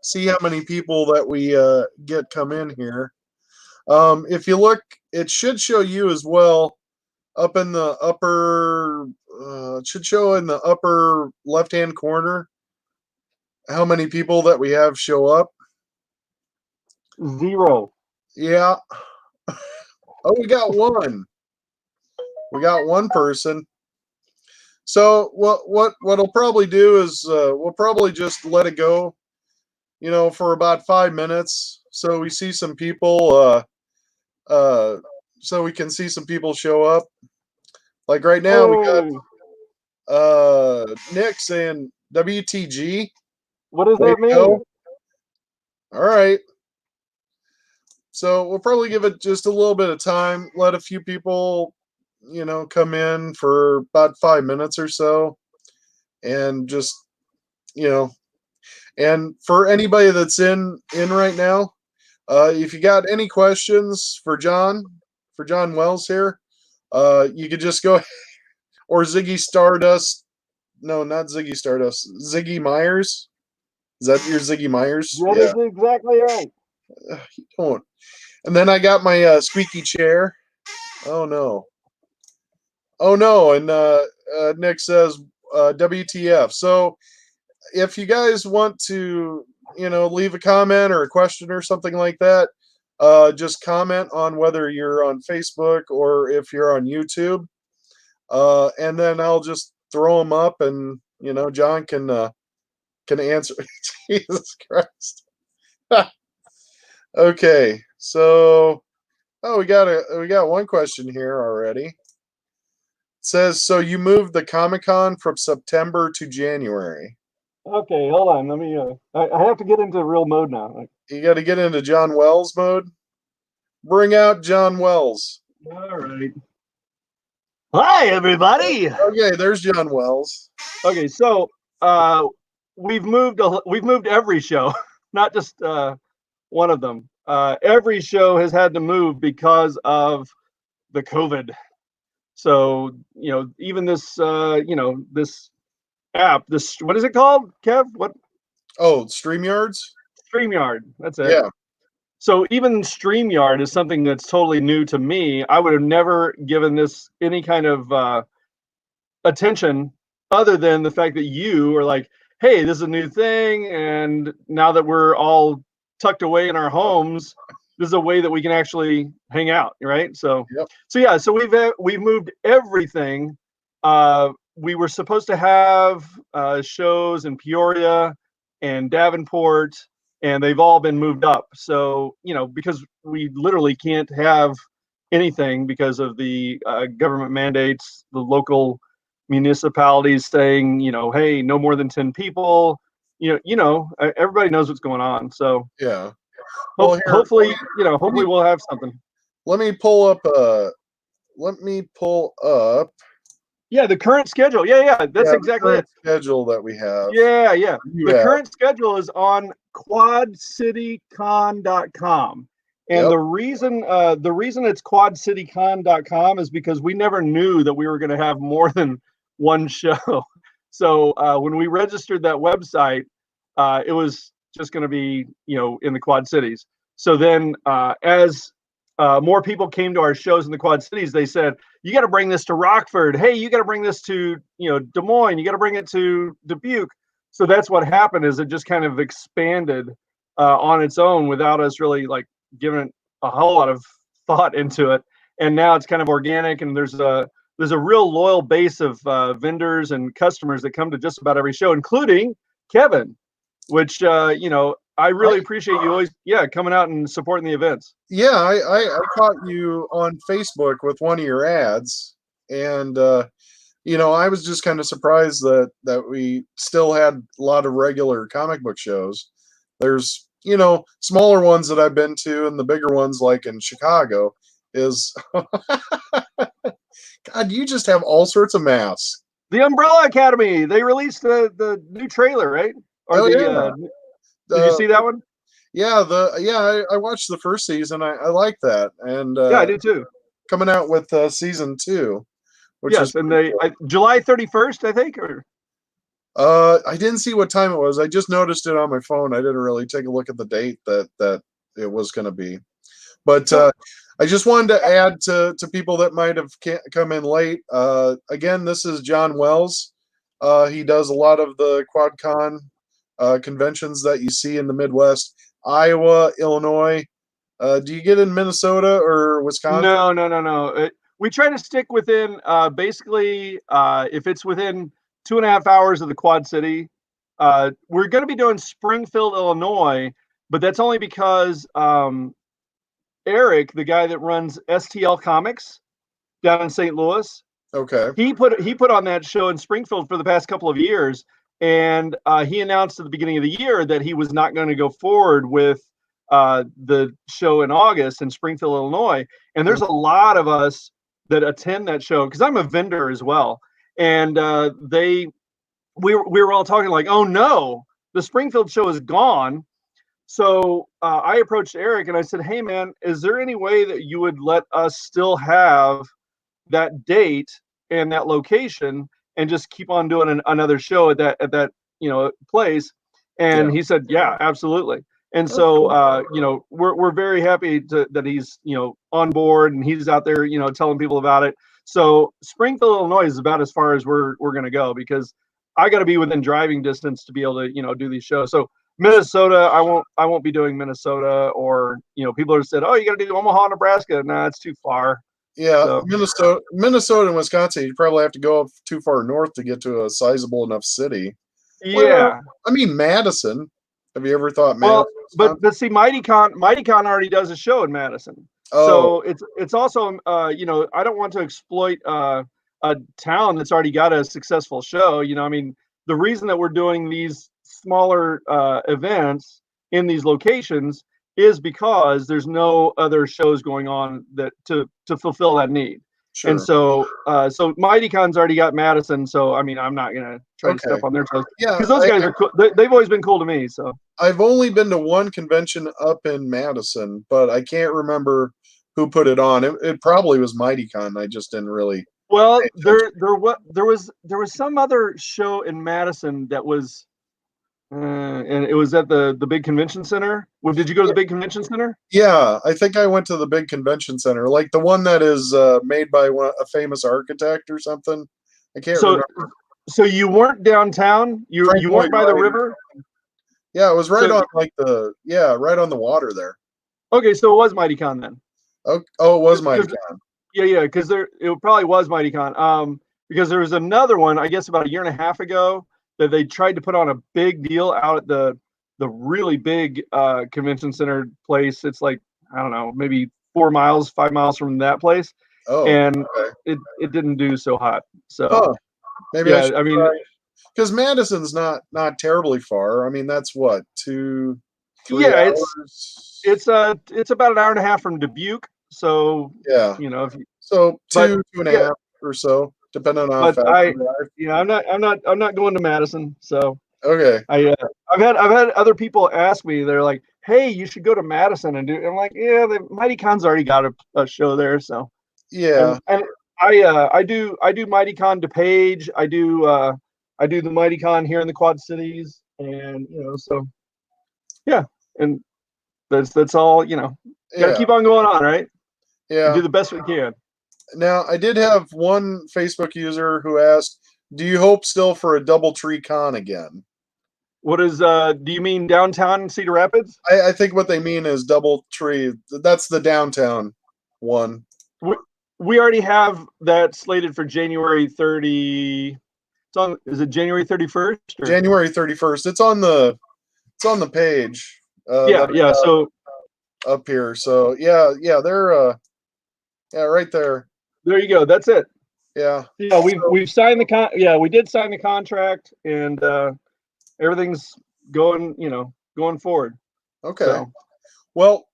see how many people that we get come in here. If you look, it should show you as well up in the upper. It should show in the upper left-hand corner how many people that we have show up. 0. Yeah. Oh, we got one. We got one person. So what'll probably do is we'll probably just let it go, for about 5 minutes, so we see some people. So we can see some people show up. Like right now, we got Nick saying WTG. What does that mean? All right. So we'll probably give it just a little bit of time, let a few people, come in for about 5 minutes or so, and just, and for anybody that's in right now, if you got any questions for John Wells here, you could just go, or Ziggy Stardust. No, not Ziggy Stardust. Ziggy Myers. Is that your Ziggy Myers? That is exactly right. You don't. And then I got my squeaky chair. Oh no. And Nick says WTF. So if you guys want to, leave a comment or a question or something like that, just comment on whether you're on Facebook or if you're on YouTube. And then I'll just throw them up, and John can answer. Jesus Christ. Okay, so we got one question here already. It says, so you moved the Comic-Con from September to January. Okay, hold on. Let me. I have to get into real mode now. You got to get into John Wells mode. Bring out John Wells. All right. Hi, everybody. Okay, there's John Wells. Okay, so we've moved every show, not just one of them. Every show has had to move because of the COVID. So even this this app, what is it called, Kev? What? Oh, StreamYards. StreamYard. That's it. Yeah. So even StreamYard is something that's totally new to me. I would have never given this any kind of attention other than the fact that you are like, hey, this is a new thing, and now that we're all tucked away in our homes, this is a way that we can actually hang out, right? So, yep. So we've moved everything. We were supposed to have shows in Peoria and Davenport, and they've all been moved up. So, because we literally can't have anything because of the government mandates, the local municipalities saying, hey, no more than 10 people. Everybody knows what's going on. So yeah. Well, hopefully we'll have something. Let me pull up. Yeah, the current schedule. Yeah, that's exactly it. Schedule that we have. Yeah. The current schedule is on quadcitycon.com. And the reason it's quadcitycon.com is because we never knew that we were going to have more than one show. So when we registered that website, it was just going to be, in the Quad Cities. So then as more people came to our shows in the Quad Cities, they said, you got to bring this to Rockford. Hey, you got to bring this to, Des Moines. You got to bring it to Dubuque. So that's what happened, is it just kind of expanded on its own without us really giving it a whole lot of thought into it. And now it's kind of organic, and there's a real loyal base of vendors and customers that come to just about every show, including Kevin, which, I really appreciate you always, coming out and supporting the events. Yeah, I caught you on Facebook with one of your ads, and I was just kind of surprised that we still had a lot of regular comic book shows. There's smaller ones that I've been to, and the bigger ones like in Chicago is. God, you just have all sorts of masks. The Umbrella Academy, they released the new trailer, right? Or did you see that one? Yeah, I watched the first season. I like that, and I did too. Coming out with season 2, which is and July 31st, I think, or I didn't see what time it was. I just noticed it on my phone. I didn't really take a look at the date that it was going to be. But I just wanted to add to people that might have come in late. Again, this is John Wells. He does a lot of the QuadCon conventions that you see in the Midwest, Iowa, Illinois. Do you get in Minnesota or Wisconsin? No. We try to stick within basically if it's within 2.5 hours of the Quad City. We're going to be doing Springfield, Illinois, but that's only because Eric, the guy that runs STL Comics down in St. Louis, Okay. he put on that show in Springfield for the past couple of years, and he announced at the beginning of the year that he was not going to go forward with the show in August in Springfield, Illinois. And there's a lot of us that attend that show because I'm a vendor as well, and we were all talking like, oh no, the Springfield show is gone. So I approached Eric and I said, hey man, is there any way that you would let us still have that date and that location and just keep on doing another show at that place? And he said, yeah, absolutely. And so we're very happy that he's on board and he's out there telling people about it. So Springfield, Illinois is about as far as we're going to go because I got to be within driving distance to be able to do these shows. So Minnesota, I won't be doing Minnesota, or people have said, oh, you got to do Omaha, Nebraska. Nah, it's too far. Yeah, so. Minnesota and Wisconsin, you probably have to go too far north to get to a sizable enough city. Yeah, well, I mean Madison. Have you ever thought Madison? Well, but see, MightyCon already does a show in Madison. So it's also I don't want to exploit a town that's already got a successful show. I mean, the reason that we're doing these smaller events in these locations is because there's no other shows going on that to fulfill that need. Sure. And so MightyCon's already got Madison, so I mean I'm not gonna try to step on their toes. Yeah, because those guys are cool. They've always been cool to me. So I've only been to one convention up in Madison, but I can't remember who put it on. It probably was MightyCon. I just didn't really. Well, there was some other show in Madison that was. And it was at the big convention center. Well, did you go to the big convention center? Yeah, I think I went to the big convention center, like the one that is made by a famous architect or something. I can't remember. So you weren't downtown? You weren't by the river? Yeah, it was right on right on the water there. Okay, so it was MightyCon then. Oh, it was MightyCon. Yeah, because it probably was MightyCon. Because there was another one, I guess about a year and a half ago, that they tried to put on a big deal out at the really big convention center place. It's like, I don't know, maybe 5 miles from that place. Oh, and it didn't do so hot. So maybe I mean, because Madison's not terribly far. I mean, that's what 2-3 hours. It's about an hour and a half from Dubuque. So yeah, so 2.5 or so. Depending on how fast I'm not going to Madison. So okay. I've had other people ask me. They're like, "Hey, you should go to Madison and do." I'm like, "Yeah, the MightyCon's already got a show there." So yeah, and I do MightyCon DePage. I do the MightyCon here in the Quad Cities, and so yeah, and that's all. Gotta keep on going on, right? Yeah, and do the best we can. Now, I did have one Facebook user who asked, do you hope still for a DoubleTree Con again? What is, do you mean downtown Cedar Rapids? I think what they mean is DoubleTree. That's the downtown one. We already have that slated for January 30. Is it January 31st? Or? January 31st. It's on the page. So up here. So yeah, they're right there. There you go. That's it. Yeah. Yeah, we've signed the we did sign the contract, and everything's going forward. Okay. So. Well,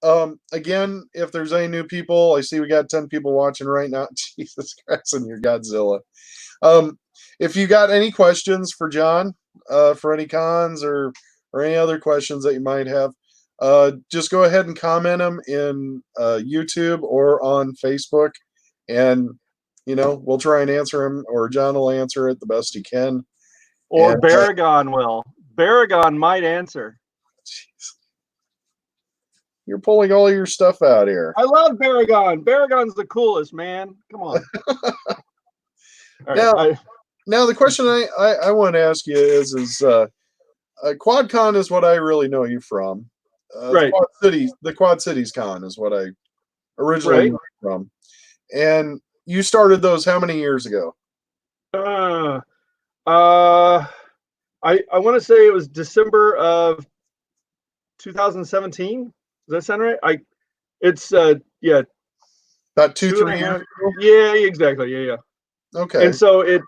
again, if there's any new people, I see we got 10 people watching right now. Jesus Christ, and your Godzilla. If you got any questions for John, for any cons or any other questions that you might have, just go ahead and comment them in YouTube or on Facebook, and we'll try and answer them, or John will answer it the best he can. Or And, Baragon will. Baragon might answer. geez. You're pulling all your stuff out here. I love Baragon. Baragon's the coolest, man. Come on. All right. Now the question I want to ask you is QuadCon is what I really know you from. Right. The Quad Cities Con is what I originally Right. knew you from. And you started those how many years ago? I want to say it was December of 2017. Does that sound right? It's yeah, About 2, 2.5 3 years years. ago? Yeah, exactly. Yeah. Okay. And so it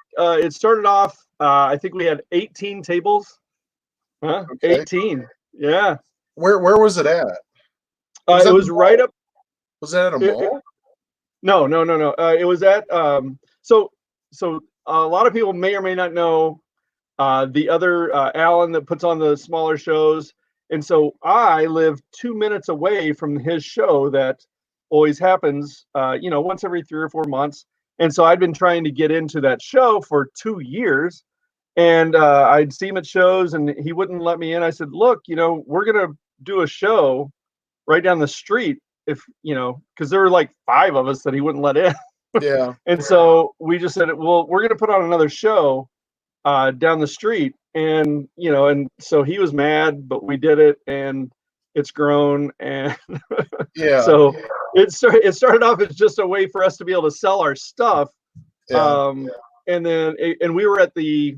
started off. I think we had 18 tables. Huh? Okay. 18. Yeah. Where was it at? It was right up. Was that at a mall? No. It was at so a lot of people may or may not know the other Alan that puts on the smaller shows. And so I live 2 minutes away from his show that always happens, once every 3 or 4 months. And so I'd been trying to get into that show for 2 years, and I'd see him at shows, and he wouldn't let me in. I said, "Look, we're gonna do a show right down the street, if because there were like 5 of us that he wouldn't let in." Yeah. And so we just said, "Well, we're gonna put on another show down the street," and so he was mad, but we did it, and it's grown, and Yeah. so it started off as just a way for us to be able to sell our stuff. Yeah. And then we were at the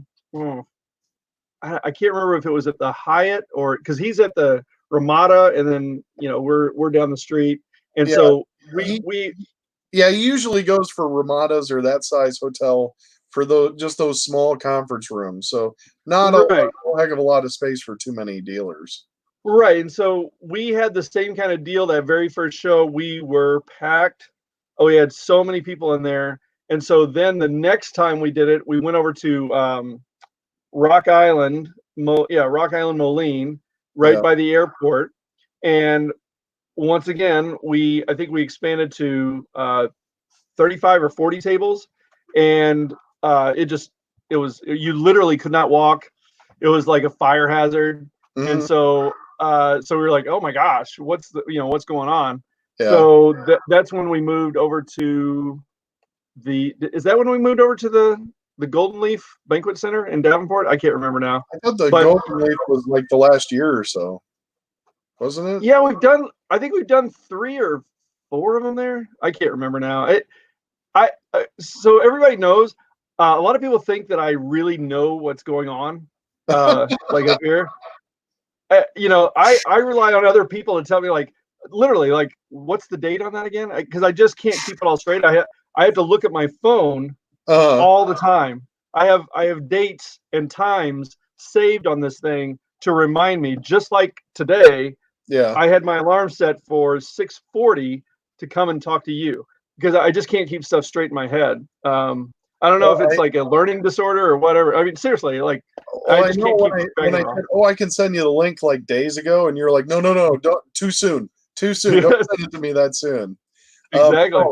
I can't remember if it was at the Hyatt or because he's at the Ramada, and then we're down the street, and Yeah. so He we usually goes for Ramadas or that size hotel for just those small conference rooms. So not right. a heck of a lot of space for too many dealers. Right. And so we had the same kind of deal that very first show. We were packed. Oh, we had so many people in there. And so then the next time we did it, we went over to Rock Island, Rock Island Moline, right by the airport. And once again, I think we expanded to 35 or 40 tables. And you literally could not walk. It was like a fire hazard. Mhm. And so we were like, oh my gosh, what's going on? Yeah. So that's when we moved over to is that when we moved over to the Golden Leaf Banquet Center in Davenport? I can't remember now. I thought the Golden Leaf was like the last year or so, wasn't it? Yeah, I think we've done 3 or 4 of them there. I can't remember now. So everybody knows, a lot of people think that I really know what's going on, like up here. I rely on other people to tell me, like, literally, like, what's the date on that again? Because I just can't keep it all straight. I have to look at my phone all the time. I have dates and times saved on this thing to remind me. Just like today, I had my alarm set for 6:40 to come and talk to you because I just can't keep stuff straight in my head. I don't know if it's like a learning disorder or whatever. I mean, seriously, like I just can't keep when I said, I can send you the link like days ago, and you're like, no, don't, too soon. Don't send it to me that soon. Exactly.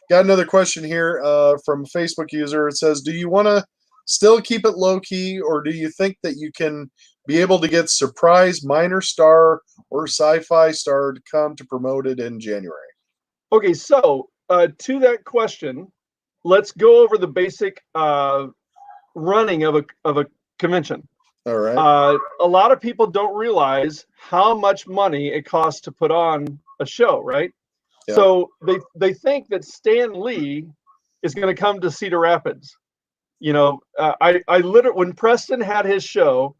Got another question here from a Facebook user. It says, do you want to still keep it low key, or do you think that you can be able to get surprise minor star or sci-fi star to come to promote it in January? Okay, so to that question, let's go over the basic running of a convention. All right. A lot of people don't realize how much money it costs to put on a show, right? Yeah. So they think that Stan Lee is going to come to Cedar Rapids. I literally, when Preston had his show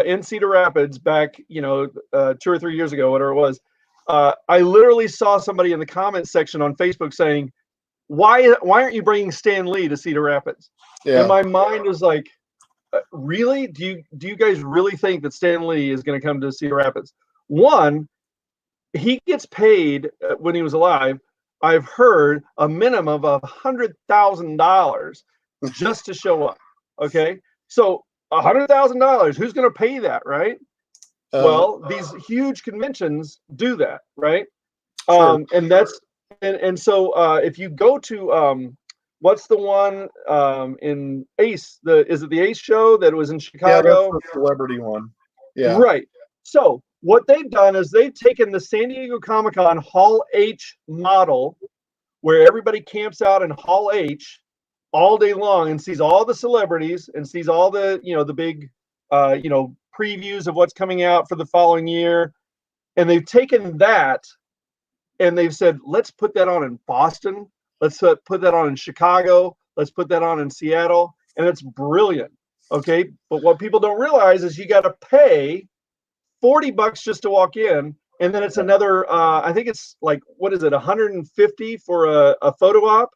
in Cedar Rapids back, 2 or 3 years ago, whatever it was, I literally saw somebody in the comments section on Facebook saying, why aren't you bringing Stan Lee to Cedar Rapids? Yeah. And my mind was like, really? Do you guys really think that Stan Lee is going to come to Cedar Rapids? One, he gets paid when he was alive, I've heard, a minimum of $100,000 just to show up. Okay, so $100,000, who's going to pay that, right? Well, these huge conventions do that, right? Sure. And so if you go to what's the one in Ace? Is it the Ace show that was in Yeah, that's Chicago? the celebrity one. Yeah. Right. So what they've done is they've taken the San Diego Comic-Con Hall H model, where everybody camps out in Hall H all day long and sees all the celebrities and sees all the, the big, previews of what's coming out for the following year. And they've taken that and they've said, let's put that on in Boston. Let's put that on in Chicago. Let's put that on in Seattle. And it's brilliant. Okay. But what people don't realize is you got to pay $40 just to walk in. And then it's another, I think it's like, what is it, 150 for a photo op?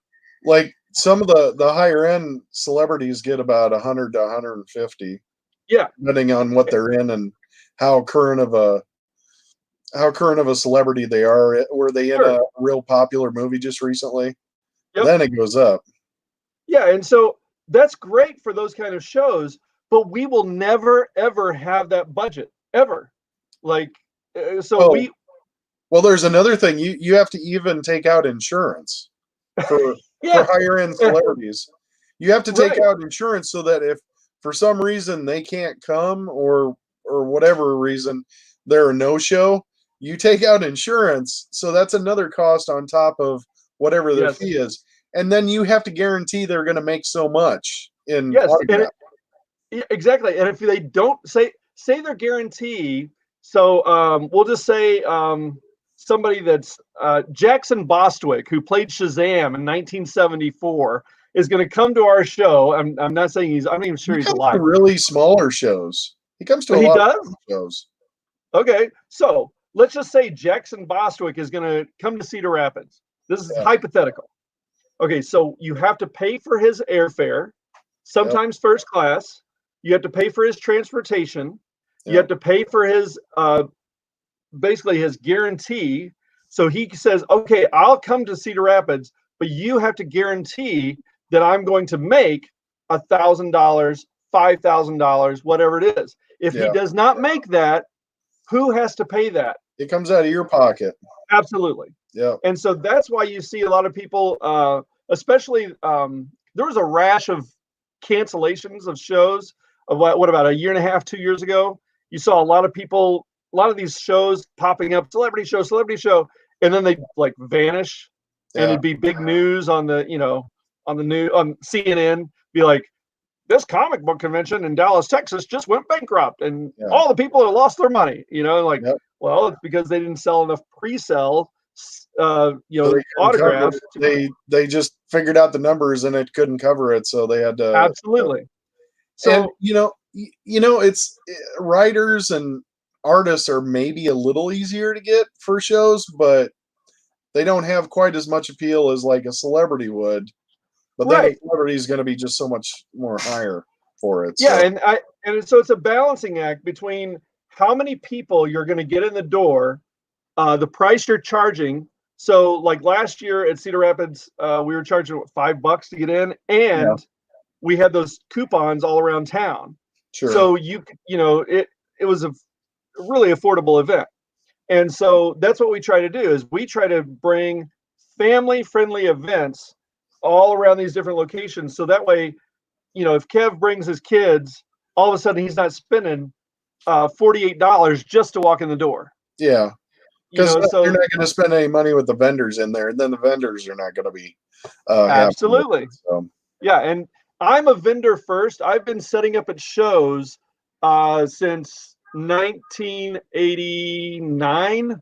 Like some of the higher end celebrities get about 100 to 150. Yeah. Depending on what they're in and how current of a celebrity they are. Were they in a real popular movie just recently? Yep. Then it goes up. Yeah, and so that's great for those kind of shows, but we will never ever have that budget ever. Like, so Well, there's another thing. You have to even take out insurance for higher end celebrities. You have to take out insurance so that if for some reason they can't come or whatever reason they're a no-show, you take out insurance. So that's another cost on top of whatever the fee is. And then you have to guarantee they're going to make so much in autograph. Exactly. And if they don't say their guarantee, so we'll just say somebody that's Jackson Bostwick, who played Shazam in 1974, is going to come to our show. I'm not saying I'm not even sure he's alive. Really smaller shows. He comes to a lot of shows. Okay, so let's just say Jackson Bostwick is going to come to Cedar Rapids. This is hypothetical. Okay, so you have to pay for his airfare, sometimes first class. You have to pay for his transportation. You have to pay for his basically his guarantee. So he says, okay, I'll come to Cedar Rapids, but you have to guarantee that I'm going to make $1,000, $5,000, whatever it is. If he does not make that, who has to pay that? It comes out of your pocket. Absolutely. Yeah. And so that's why you see a lot of people, especially there was a rash of cancellations of shows of what about a year and a half, 2 years ago. You saw a lot of people, a lot of these shows popping up, celebrity show, and then they like vanish, and it'd be big news on the, on CNN, be like, this comic book convention in Dallas, Texas just went bankrupt, and all the people have lost their money, well, it's because they didn't sell enough pre-sell, autographs. They just figured out the numbers and it couldn't cover it. So they had to. Absolutely. So, it's writers and artists are maybe a little easier to get for shows, but they don't have quite as much appeal as like a celebrity would. But then a celebrity is going to be just so much more higher for it. Yeah, so it's a balancing act between how many people you're going to get in the door, the price you're charging. So, like last year at Cedar Rapids, we were charging $5 to get in, and we had those coupons all around town. Sure. So it was a really affordable event, and so that's what we try to do. Is we try to bring family-friendly events all around these different locations. So that way, if Kev brings his kids, all of a sudden he's not spending $48 just to walk in the door. Yeah. Because you're not going to spend any money with the vendors in there, and then the vendors are not going to be absolutely. So. Yeah, and I'm a vendor first. I've been setting up at shows since 1989.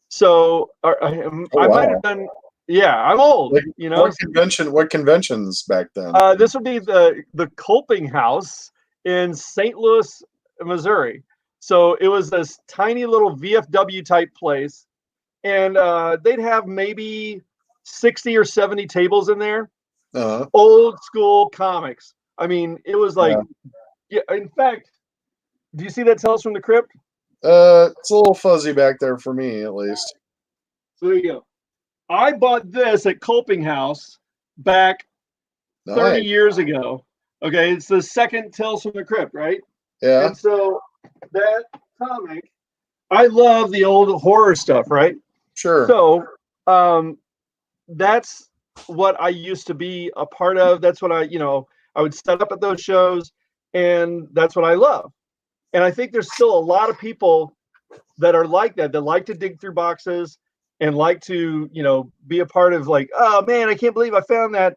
So I might have done. Yeah, I'm old. Like, What conventions back then? This would be the Kolping House in St. Louis, Missouri. So it was this tiny little VFW type place, and they'd have maybe 60 or 70 tables in there. Old school comics. I mean, it was like, in fact, do you see that Tales from the Crypt? It's a little fuzzy back there for me, at least. So there you go. I bought this at Kolping House back 30 years ago. Okay, it's the second Tales from the Crypt, right? Yeah. And so that comic, I love the old horror stuff, right? Sure. So that's what I used to be a part of. That's what I would set up at those shows, and that's what I love. And I think there's still a lot of people that are like that like to dig through boxes and like to, be a part of, like, oh man, I can't believe I found that,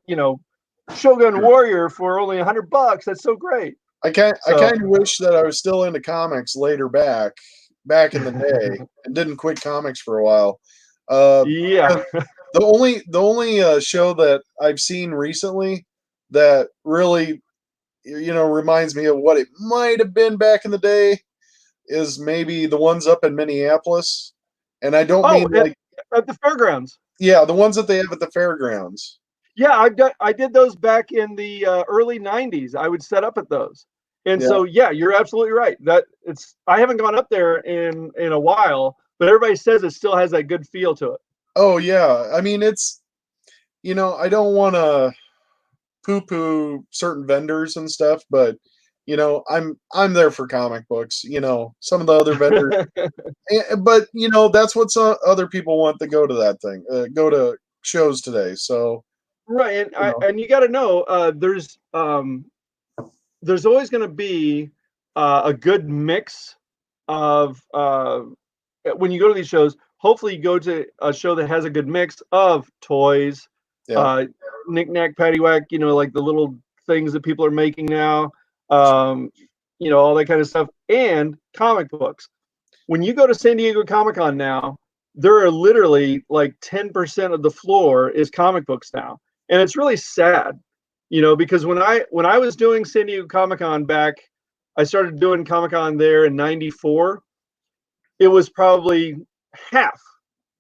Shogun Warrior for only $100. That's so great. I kind of wish that I was still into comics later back in the day, and didn't quit comics for a while. Yeah. The only show that I've seen recently that really, reminds me of what it might have been back in the day is maybe the ones up in Minneapolis. And I don't mean like at the fairgrounds. Yeah, the ones that they have at the fairgrounds. Yeah, I did those back in the early 90s. I would set up at those. And so, yeah, you're absolutely right. I haven't gone up there in a while, but everybody says it still has that good feel to it. Oh yeah. I mean, it's, I don't want to poo-poo certain vendors and stuff, but I'm there for comic books. Some of the other vendors, but that's what some other people want to go to that thing, go to shows today. So right, and you got to know, there's always going to be a good mix of when you go to these shows. Hopefully, you go to a show that has a good mix of toys, knick-knack, paddywhack, like the little things that people are making now, all that kind of stuff, and comic books. When you go to San Diego Comic-Con now, there are literally like 10% of the floor is comic books now. And it's really sad, because when I was doing San Diego Comic-Con back, I started doing Comic-Con there in '94. It was probably half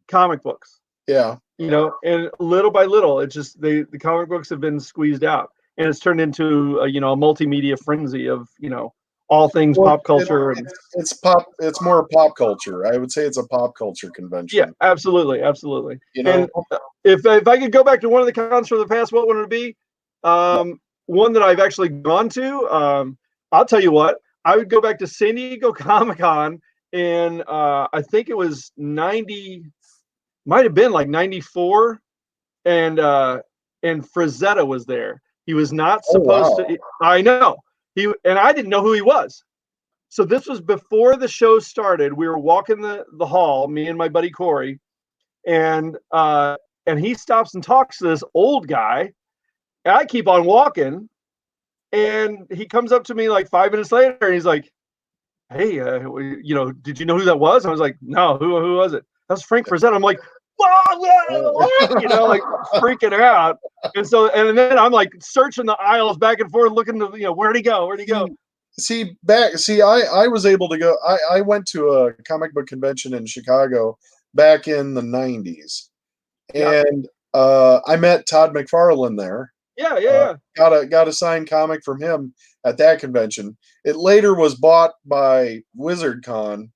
comic books. Yeah. And little by little, it's just the comic books have been squeezed out, and it's turned into a multimedia frenzy of all things pop culture. It's more pop culture. I would say it's a pop culture convention. Yeah, absolutely. And if I could go back to one of the cons from the past, what would it be? One that I've actually gone to. I'll tell you what. I would go back to San Diego Comic-Con, and I think it was might have been like 94, and Frazetta was there. He was not supposed to. I know. And I didn't know who he was. So this was before the show started. We were walking the hall, me and my buddy Corey, and he stops and talks to this old guy. And I keep on walking, and he comes up to me like 5 minutes later, and he's like, "Hey, did you know who that was?" I was like, "No, who was it?" That's Frank Frazetta. I'm like, what? Like freaking out. And then I'm like searching the aisles back and forth, looking to, where'd he go? I was able to go. I went to a comic book convention in Chicago back in the 90s. And I met Todd McFarlane there. Yeah. Got a signed comic from him at that convention. It later was bought by WizardCon.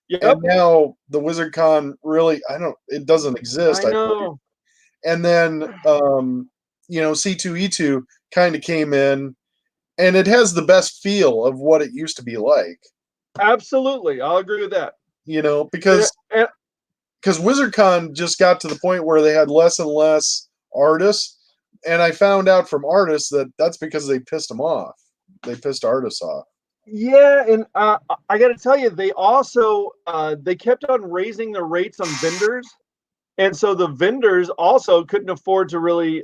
Yep. And now the WizardCon really, it doesn't exist. I know. And then, C2E2 kind of came in, and it has the best feel of what it used to be like. Absolutely. I'll agree with that. Because WizardCon just got to the point where they had less and less artists. And I found out from artists that's because they pissed them off. They pissed artists off. Yeah, and I got to tell you, they also they kept on raising the rates on vendors, and so the vendors also couldn't afford to really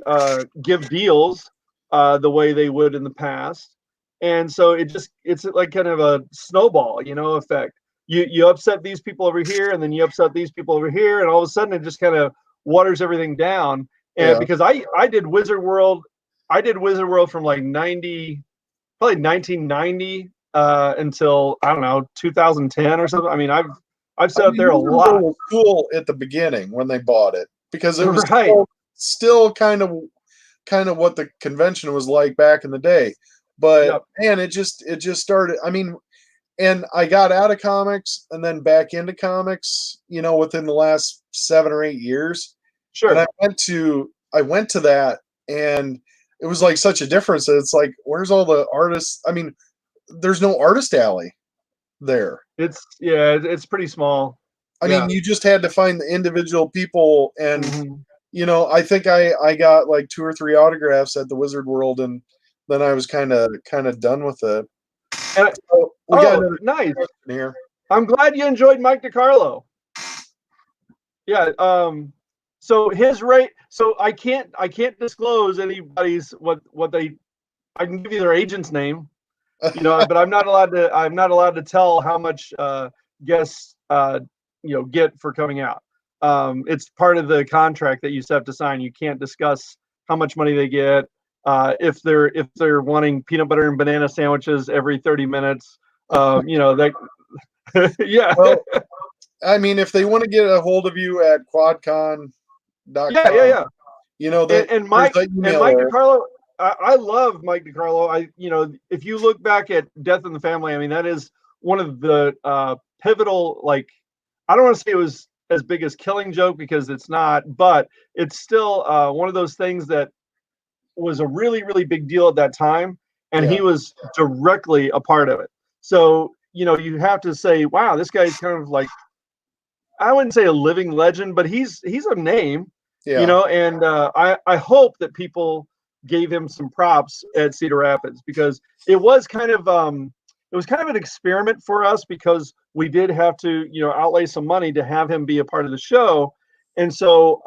give deals the way they would in the past, and so it's like kind of a snowball, effect. You upset these people over here, and then you upset these people over here, and all of a sudden it just kind of waters everything down. And because I did Wizard World from like probably 1990. Until I don't know 2010 or something. I mean, I've sat up there a lot. It was cool at the beginning when they bought it because it was still kind of what the convention was like back in the day. But man, it just started. I mean, and I got out of comics and then back into comics, within the last 7 or 8 years. Sure. And I went to that, and it was like such a difference. It's like, where's all the artists? I mean, there's no artist alley there. It's pretty small. I mean, you just had to find the individual people and I think I got like 2 or 3 autographs at the Wizard World, and then I was kind of done with it. And So we got another nice. question here. I'm glad you enjoyed Mike DiCarlo. Yeah. So his rate. So I can't disclose anybody's what they. I can give you their agent's name, but I'm not allowed to tell how much guests get for coming out. It's part of the contract that you have to sign. You can't discuss how much money they get. If they're wanting peanut butter and banana sandwiches every 30 minutes, that yeah. Well, I mean, if they want to get a hold of you at quadcon.com, yeah. And Mike DiCarlo, I love Mike DiCarlo. If you look back at Death in the Family, I mean, that is one of the pivotal, like, I don't want to say it was as big as Killing Joke because it's not, but it's still one of those things that was a really, really big deal at that time. And he was directly a part of it. So, you have to say, wow, this guy's kind of like, I wouldn't say a living legend, but he's a name, and I hope that people gave him some props at Cedar Rapids because it was kind of an experiment for us because we did have to, outlay some money to have him be a part of the show. And so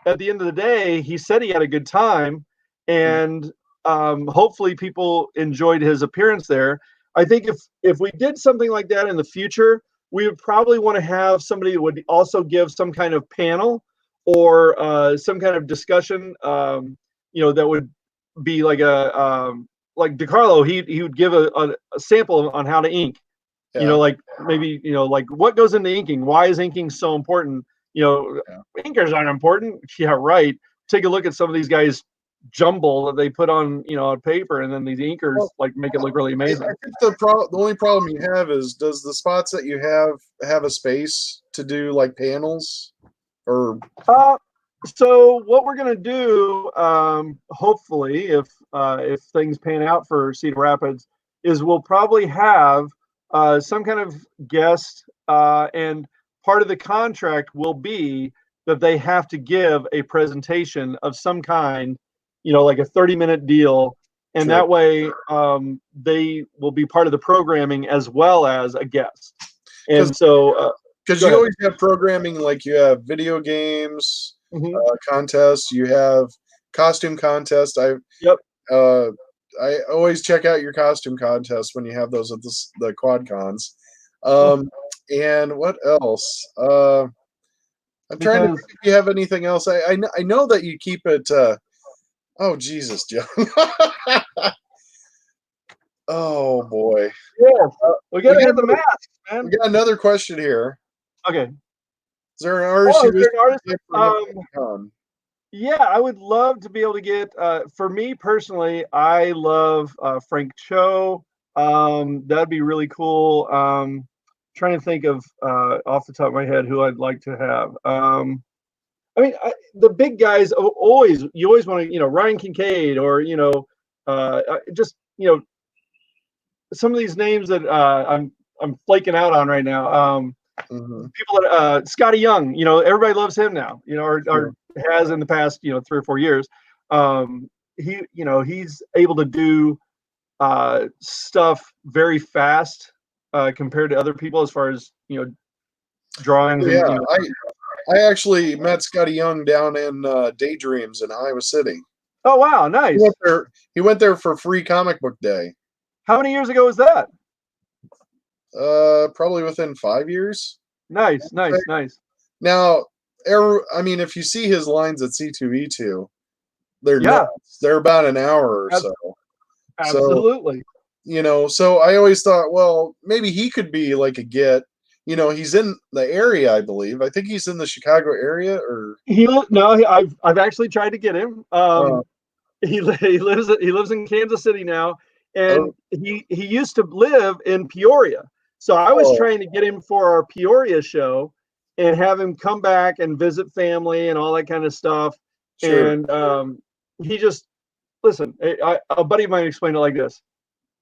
at the end of the day, he said he had a good time, and hopefully people enjoyed his appearance there. I think if we did something like that in the future, we would probably want to have somebody that would also give some kind of panel or some kind of discussion, that would be like like DiCarlo, he would give a sample on how to ink, like maybe, like what goes into inking? Why is inking so important? Inkers aren't important. Yeah, right. Take a look at some of these guys jumble that they put on, on paper, and then these inkers make it look really amazing. I think the only problem you have is, does the spots that you have a space to do like panels or? So what we're gonna do, hopefully, if things pan out for Cedar Rapids, is we'll probably have some kind of guest, and part of the contract will be that they have to give a presentation of some kind, like a 30-minute deal, and that way they will be part of the programming as well as a guest. And so, because you always have programming, like you have video games. Contests, you have costume contests. I always check out your costume contests when you have those at the quad cons. And what else? I'm trying to think if you have anything else. I know that you keep it. Oh Jesus, John! Oh boy. Yeah, we gotta have the masks, man. We got another question here. Okay. Is there an artist? Yeah, I would love to be able to get. For me personally, I love Frank Cho. That'd be really cool. Trying to think of off the top of my head who I'd like to have. I mean, the big guys you always want to, Ryan Kincaid or just some of these names that I'm flaking out on right now. People that Scotty Young, everybody loves him now, or has in the past, 3 or 4 years. He's able to do stuff very fast compared to other people as far as drawings. Yeah, I actually met Scotty Young down in Daydreams in Iowa City. Oh wow, nice. He went there for free comic book day. How many years ago was that? Probably within 5 years. Nice. Now, if you see his lines at C2E2, they're nuts. They're about an hour or so. Absolutely. So I always thought, well, maybe he could be like a get. He's in the area, I believe. I think he's in the Chicago area, or I've actually tried to get him. He lives in Kansas City now, and he used to live in Peoria. So I was trying to get him for our Peoria show and have him come back and visit family and all that kind of stuff. Sure. And he just, listen, a buddy of mine explained it like this.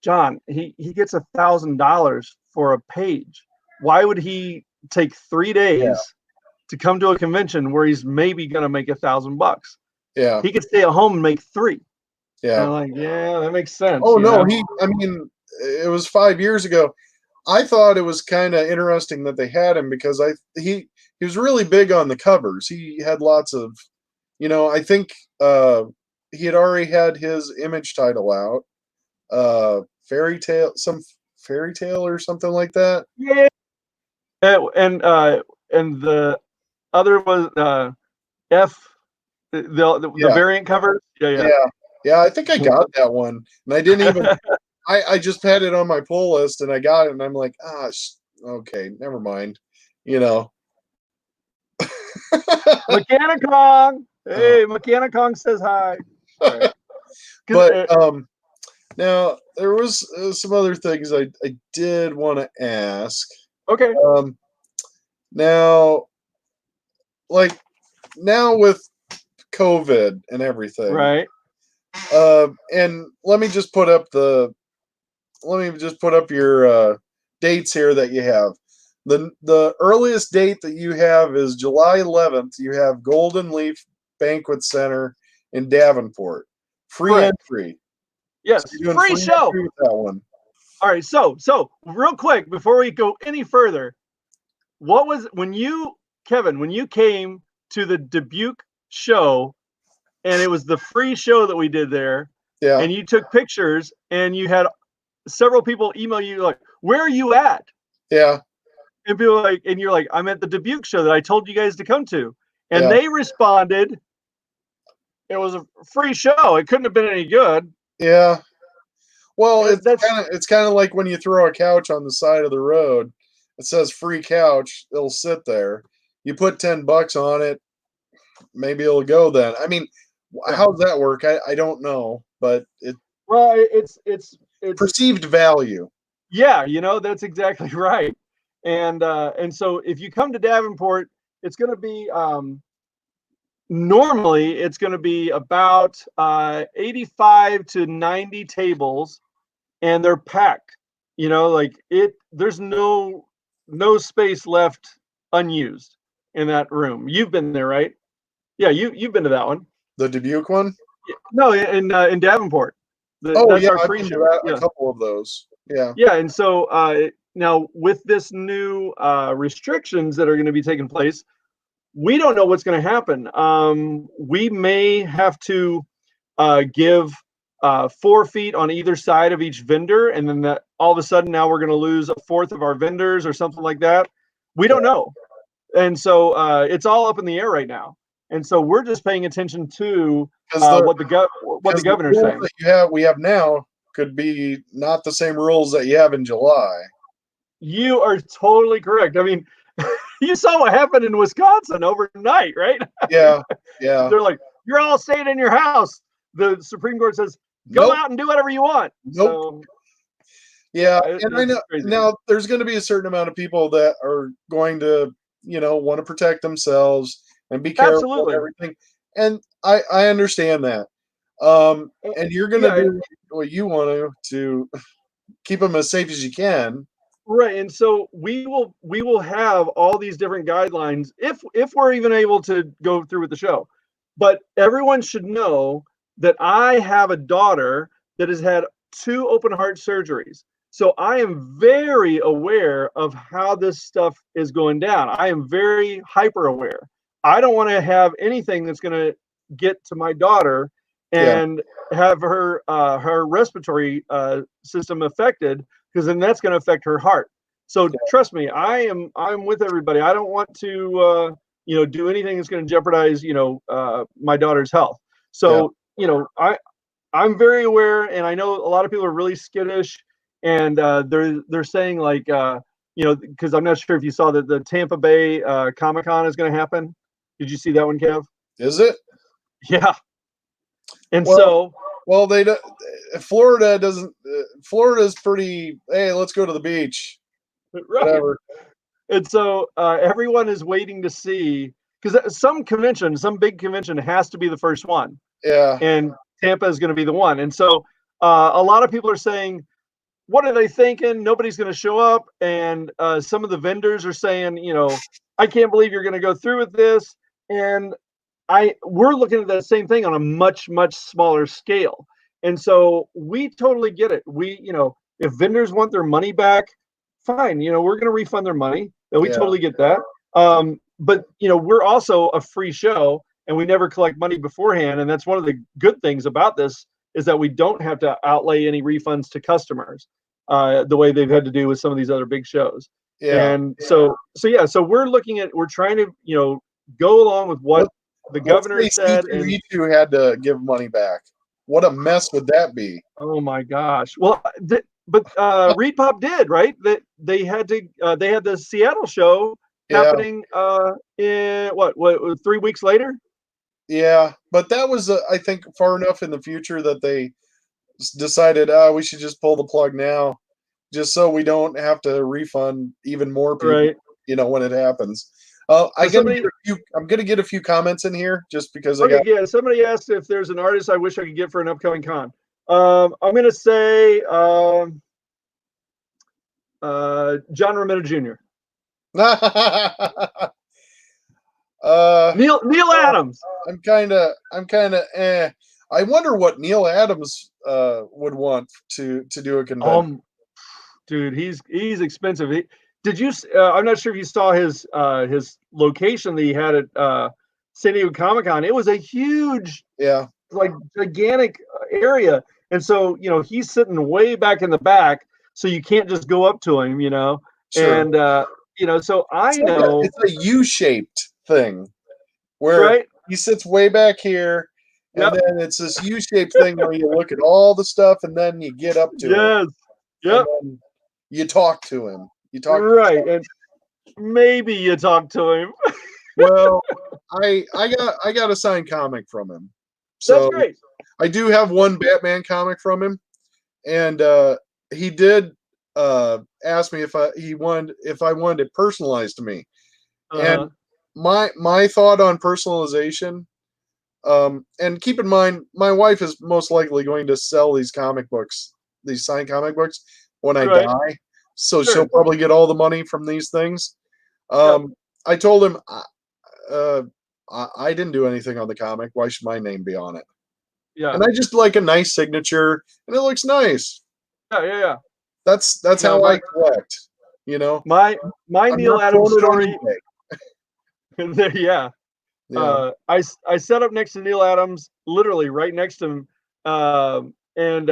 John, he gets $1,000 for a page. Why would he take 3 days to come to a convention where he's maybe going to make $1,000. Yeah. He could stay at home and make $3. Yeah. And I'm like, yeah, that makes sense. Oh no, know? I mean, it was 5 years ago. I thought it was kind of interesting that they had him because he was really big on the covers. He had lots of, I think he had already had his Image title out, fairy tale or something like that. Yeah. And the other was F, the variant cover. Yeah. I think I got that one, and I didn't even. I just had it on my pull list, and I got it, and I'm like, okay, never mind. Mechanicong. Hey, Mechanicong says hi. Right. But now there was some other things I did want to ask. Okay. Now, like with COVID and everything, right? And let me just put up your dates here that you have. The earliest date that you have is July 11th. You have Golden Leaf Banquet Center in Davenport. Free entry. Yes, So free show. With that one. All right, so real quick before we go any further, what was Kevin, when you came to the Dubuque show, and it was the free show that we did there, and you took pictures, and you had several people email you like, "Where are you at?" Yeah. And people like, and you're like, "I'm at the Dubuque show that I told you guys to come to," and they responded, "It was a free show. It couldn't have been any good." Yeah. Well, it's kind of like when you throw a couch on the side of the road. It says free couch. It'll sit there. You put $10 on it, maybe it'll go then. I mean, how does that work? I don't know, but it's perceived value. Yeah, that's exactly right. And so if you come to Davenport, it's going to be normally it's going to be about 85 to 90 tables, and they're packed. There's no space left unused in that room. You've been there, right? Yeah, you've been to that one. The Dubuque one? No, in Davenport. That's our free show. A couple of those. Yeah. Yeah, and so now with this new restrictions that are going to be taking place, we don't know what's going to happen. We may have to give 4 feet on either side of each vendor, and then that all of a sudden now we're going to lose 1/4 of our vendors or something like that. We don't know, and so it's all up in the air right now. And so we're just paying attention to what the governor's saying. We have now could be not the same rules that you have in July. You are totally correct. I mean, you saw what happened in Wisconsin overnight, right? Yeah. They're like, you're all staying in your house. The Supreme Court says, go out and do whatever you want. Nope. And I know now there's going to be a certain amount of people that are going to, want to protect themselves and be careful of everything. And I understand that. And you're going to do what you want to keep them as safe as you can. Right. And so we will have all these different guidelines if we're even able to go through with the show. But everyone should know that I have a daughter that has had 2 open heart surgeries. So I am very aware of how this stuff is going down. I am very hyper aware. I don't want to have anything that's going to get to my daughter and have her respiratory system affected, because then that's going to affect her heart. So trust me, I'm with everybody. I don't want to do anything that's going to jeopardize my daughter's health. So I'm very aware, and I know a lot of people are really skittish, and they're saying like because I'm not sure if you saw that the Tampa Bay Comic-Con is going to happen. Did you see that one, Kev? Is it? Yeah. And they don't. Florida doesn't. Florida's pretty. Hey, let's go to the beach. Right. Whatever. And so everyone is waiting to see, because some big convention has to be the first one. Yeah. And Tampa is going to be the one. And so a lot of people are saying, what are they thinking? Nobody's going to show up. And some of the vendors are saying, I can't believe you're going to go through with this. And we're looking at that same thing on a much, much smaller scale. And so we totally get it. If vendors want their money back, fine. We're going to refund their money. And we totally get that. But we're also a free show and we never collect money beforehand. And that's one of the good things about this is that we don't have to outlay any refunds to customers the way they've had to do with some of these other big shows. Yeah. And so we're trying to, go along with what the governor said. And C2E2 had to give money back. What a mess would that be? Oh my gosh. Well, but Reed Pop did, right? That they had the Seattle show happening in what 3 weeks later? Yeah, but that was I think far enough in the future that they decided we should just pull the plug now, just so we don't have to refund even more people. Right. When it happens. I'm gonna get a few comments in here just because somebody asked if there's an artist I wish I could get for an upcoming con. I'm gonna say John Romita Jr. Neil Adams. I'm kind of I wonder what Neil Adams would want to do a convention. Dude, he's expensive. Did you? I'm not sure if you saw his location that he had at San Diego Comic-Con. It was a huge, like gigantic area, and so he's sitting way back in the back, so you can't just go up to him, Sure. And so it's a U-shaped thing where he sits way back here, and then it's this U-shaped thing where you look at all the stuff, and then you get up to him. Yep. And you talk to him. And maybe you talk to him. Well, I got a signed comic from him. So that's great. I do have one Batman comic from him, and he did ask me if I wanted it personalized to me. And my thought on personalization, and keep in mind, my wife is most likely going to sell these comic books, these signed comic books, when I die. So she'll probably get all the money from these things. I told him, I didn't do anything on the comic. Why should my name be on it? Yeah. And I just like a nice signature, and it looks nice. Yeah. That's how I collect. My Neil Adams story. I set up next to Neil Adams, literally right next to him, and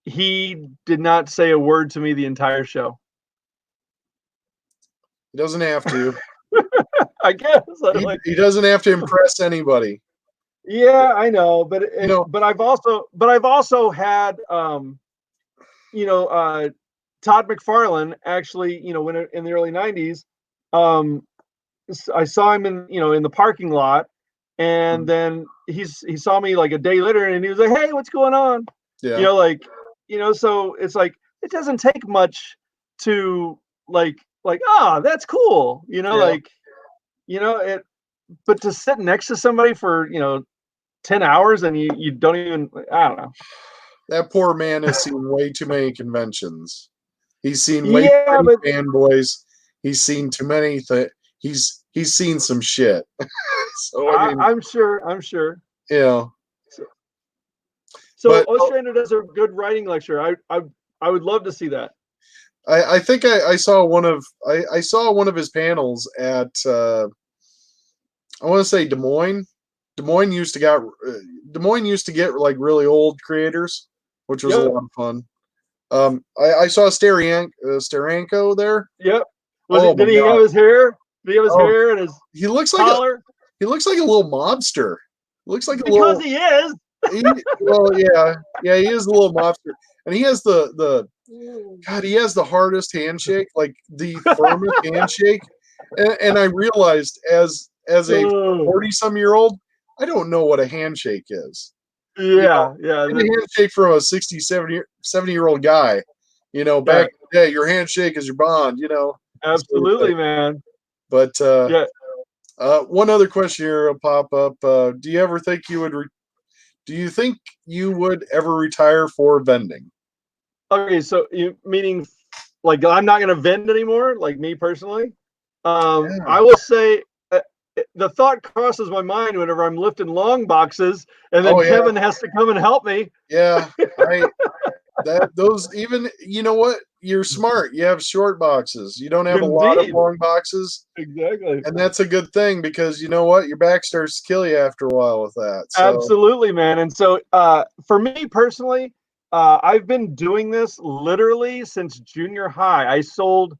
he did not say a word to me the entire show. He doesn't have to. I guess he doesn't have to impress anybody. Yeah, I know, but but I've also had Todd McFarlane actually, when in the early 90s, I saw him in the parking lot, and then he saw me like a day later, and he was like, "Hey, what's going on?" Yeah. So it's like it doesn't take much to that's cool, but to sit next to somebody for 10 hours and you don't even, I don't know. That poor man has seen way too many conventions. He's seen way too many fanboys. He's seen too many he's seen some shit. So I'm sure. Yeah. So Ostrander does a good writing lecture. I would love to see that. I think I saw one of his panels at I want to say Des Moines. Des Moines used to get like really old creators, which was a lot of fun. I saw Steranko there. Yep. Did he have his hair? Did he have his hair and his collar? He looks like a little mobster. He is. He is a little mobster, and he has he has the hardest handshake, like the firmest handshake. And I realized as a 40-some-year-old, I don't know what a handshake is. Yeah. A handshake from a 60, 70-year-old guy. Back in the day, your handshake is your bond. Absolutely, man. But one other question here will pop up. Do you ever think you would? Do you think you would ever retire for vending? Okay, so you meaning like I'm not going to vend anymore, like me personally? Yeah. I will say the thought crosses my mind whenever I'm lifting long boxes, and then Oh yeah. Kevin has to come and help me. Yeah. I that those even you know what? You're smart. You have short boxes. You don't have a lot of Indeed, long boxes. exactly. And that's a good thing because you know what? Your back starts to kill you after a while with that. So Absolutely, man. And so, for me personally, I've been doing this literally since junior high. I sold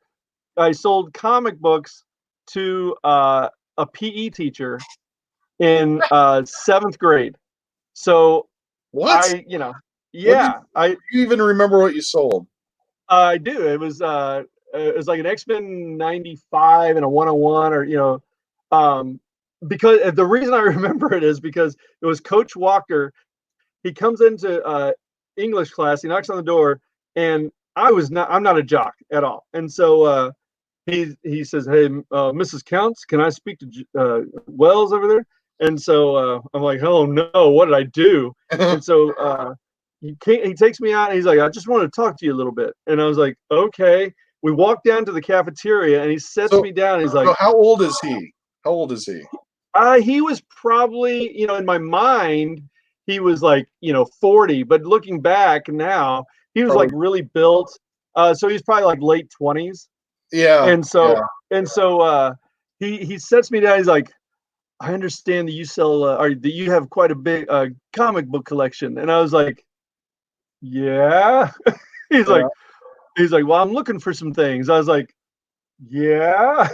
comic books to a PE teacher in seventh grade. So what? I, What do yeah, I you even remember what you sold? I do. It was like an X-Men 95 and a 101, or because the reason I remember it is because it was Coach Walker. He comes into English class, he knocks on the door, and I'm not a jock at all. And so he says, "Hey, Mrs. Counts, can I speak to Wells over there?" And so I'm like, "Oh no, what did I do?" And so he takes me out and he's like, "I just want to talk to you a little bit." And I was like, "Okay." We walk down to the cafeteria and he sets so me down. And he's so like, how old is he? How old is he? he was probably, in my mind, he was like, 40, but looking back now, he was like Probably really built. So he's probably like late 20s. yeah, And so, yeah. and so, he sets me down. He's like, "I understand that you sell, or that you have quite a big comic book collection." And I was like, "Yeah." He's like, Yeah. "Well, I'm looking for some things." I was like, "Yeah."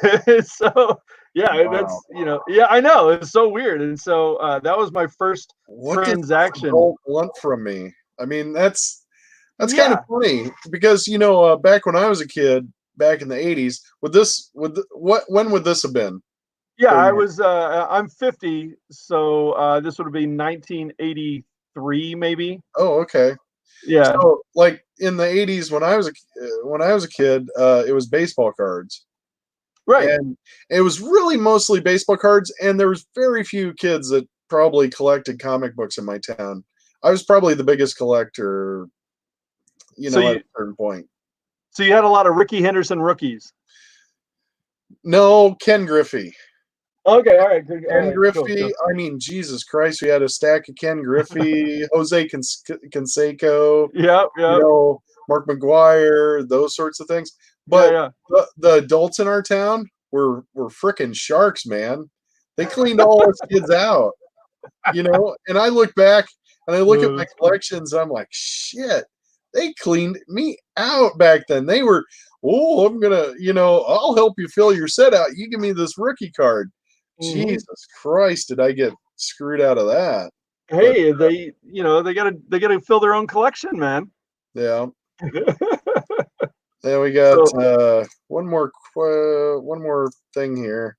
So yeah, Wow. yeah, I know, it's so weird. And so that was my first What does this transaction. adult want from me? I mean, that's kind of Yeah, funny because back when I was a kid, back in the '80s, what when would this have been yeah, for you? I'm 50, so this would be 1983 maybe. Oh, okay. Yeah. So, like in the '80s, when I was a kid, it was baseball cards, Right. and it was really mostly baseball cards, and there was very few kids that probably collected comic books in my town. I was probably the biggest collector, So at a you certain point. so you had a lot of Ricky Henderson rookies. No, Ken Griffey. Okay, all right, good. All Ken right, cool, Griffey. cool. I mean, Jesus Christ, we had a stack of Ken Griffey, Jose Canseco, Yep, you yep. know, Mark McGuire, those sorts of things. Yeah, But yeah. the adults in our town were freaking sharks, man. They cleaned all us kids out, And I look back and I look at my That's funny. collections. And I'm like, shit, they cleaned me out back then. They were, oh, I'm gonna, I'll help you fill your set out. You give me this rookie card. Mhm. Jesus Christ, did I get screwed out of that? But Hey, they gotta fill their own collection, man. yeah. Then we got So, one more thing here.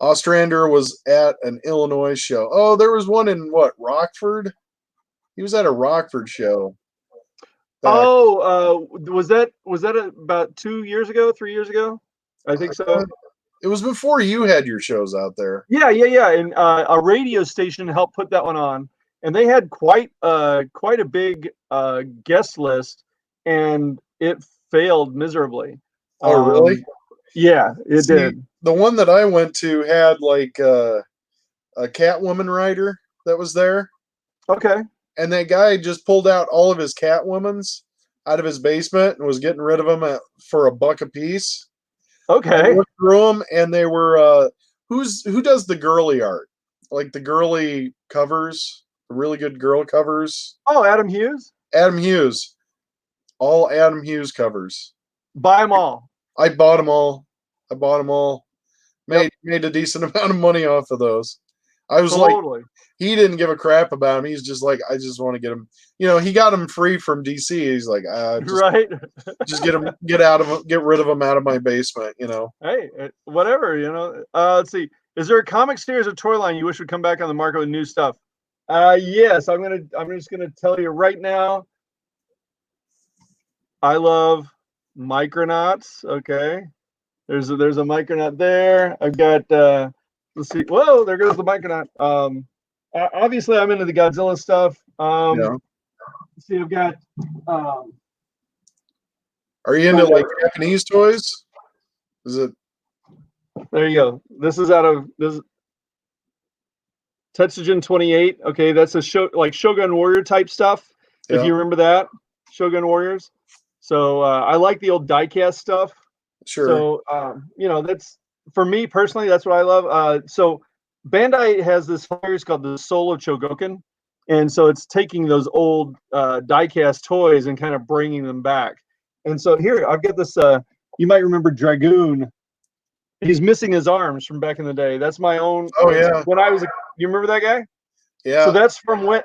Ostrander was at an Illinois show. Oh, there was one in what, Rockford? He was at a Rockford show back. was that about 2 years ago, 3 years ago? I think uh, so. It was before you had your shows out there. Yeah, yeah, yeah. And a radio station helped put that one on, and they had quite a big guest list, and it failed miserably. Oh, really? Um, yeah, it See, did. the one that I went to had like a Catwoman writer that was there, Okay, and that guy just pulled out all of his Catwomans out of his basement and was getting rid of them for a buck a piece. And I okay. looked through them, and they were who does the girly art, like the girly covers, the really good girl covers. Oh, Adam Hughes, Adam Hughes, all Adam Hughes covers. buy them all. I bought them all. I bought them all. Yep, Made a decent amount of money off of those. I was like, totally. he didn't give a crap about him. He's just like, I just want to get him. He got him free from DC. He's like, Right. just get him, get rid of him out of my basement. Hey, whatever. Let's see. Is there a comic series or toy line you wish would come back on the market with new stuff? Yes. I'm just gonna tell you right now. I love Micronauts. Okay. There's a Micronaut there. I've got let's see. Whoa, there goes the Micronaut. Obviously I'm into the Godzilla stuff. Yeah. Let's see, I've got um Are you into like Japanese toys? Is it? There you go. This is out of this Tetsujin 28. Okay, that's a Shogun Warrior type stuff. If you remember that, Shogun Warriors. So I like the old diecast stuff. Sure. So that's for me personally. That's what I love. So Bandai has this series called the Soul of Chogokin, and so it's taking those old diecast toys and kind of bringing them back. And so here I've got this. You might remember Dragoon. He's missing his arms from back in the day. That's my own. Oh yeah. When I was you remember that guy? Yeah. So that's from when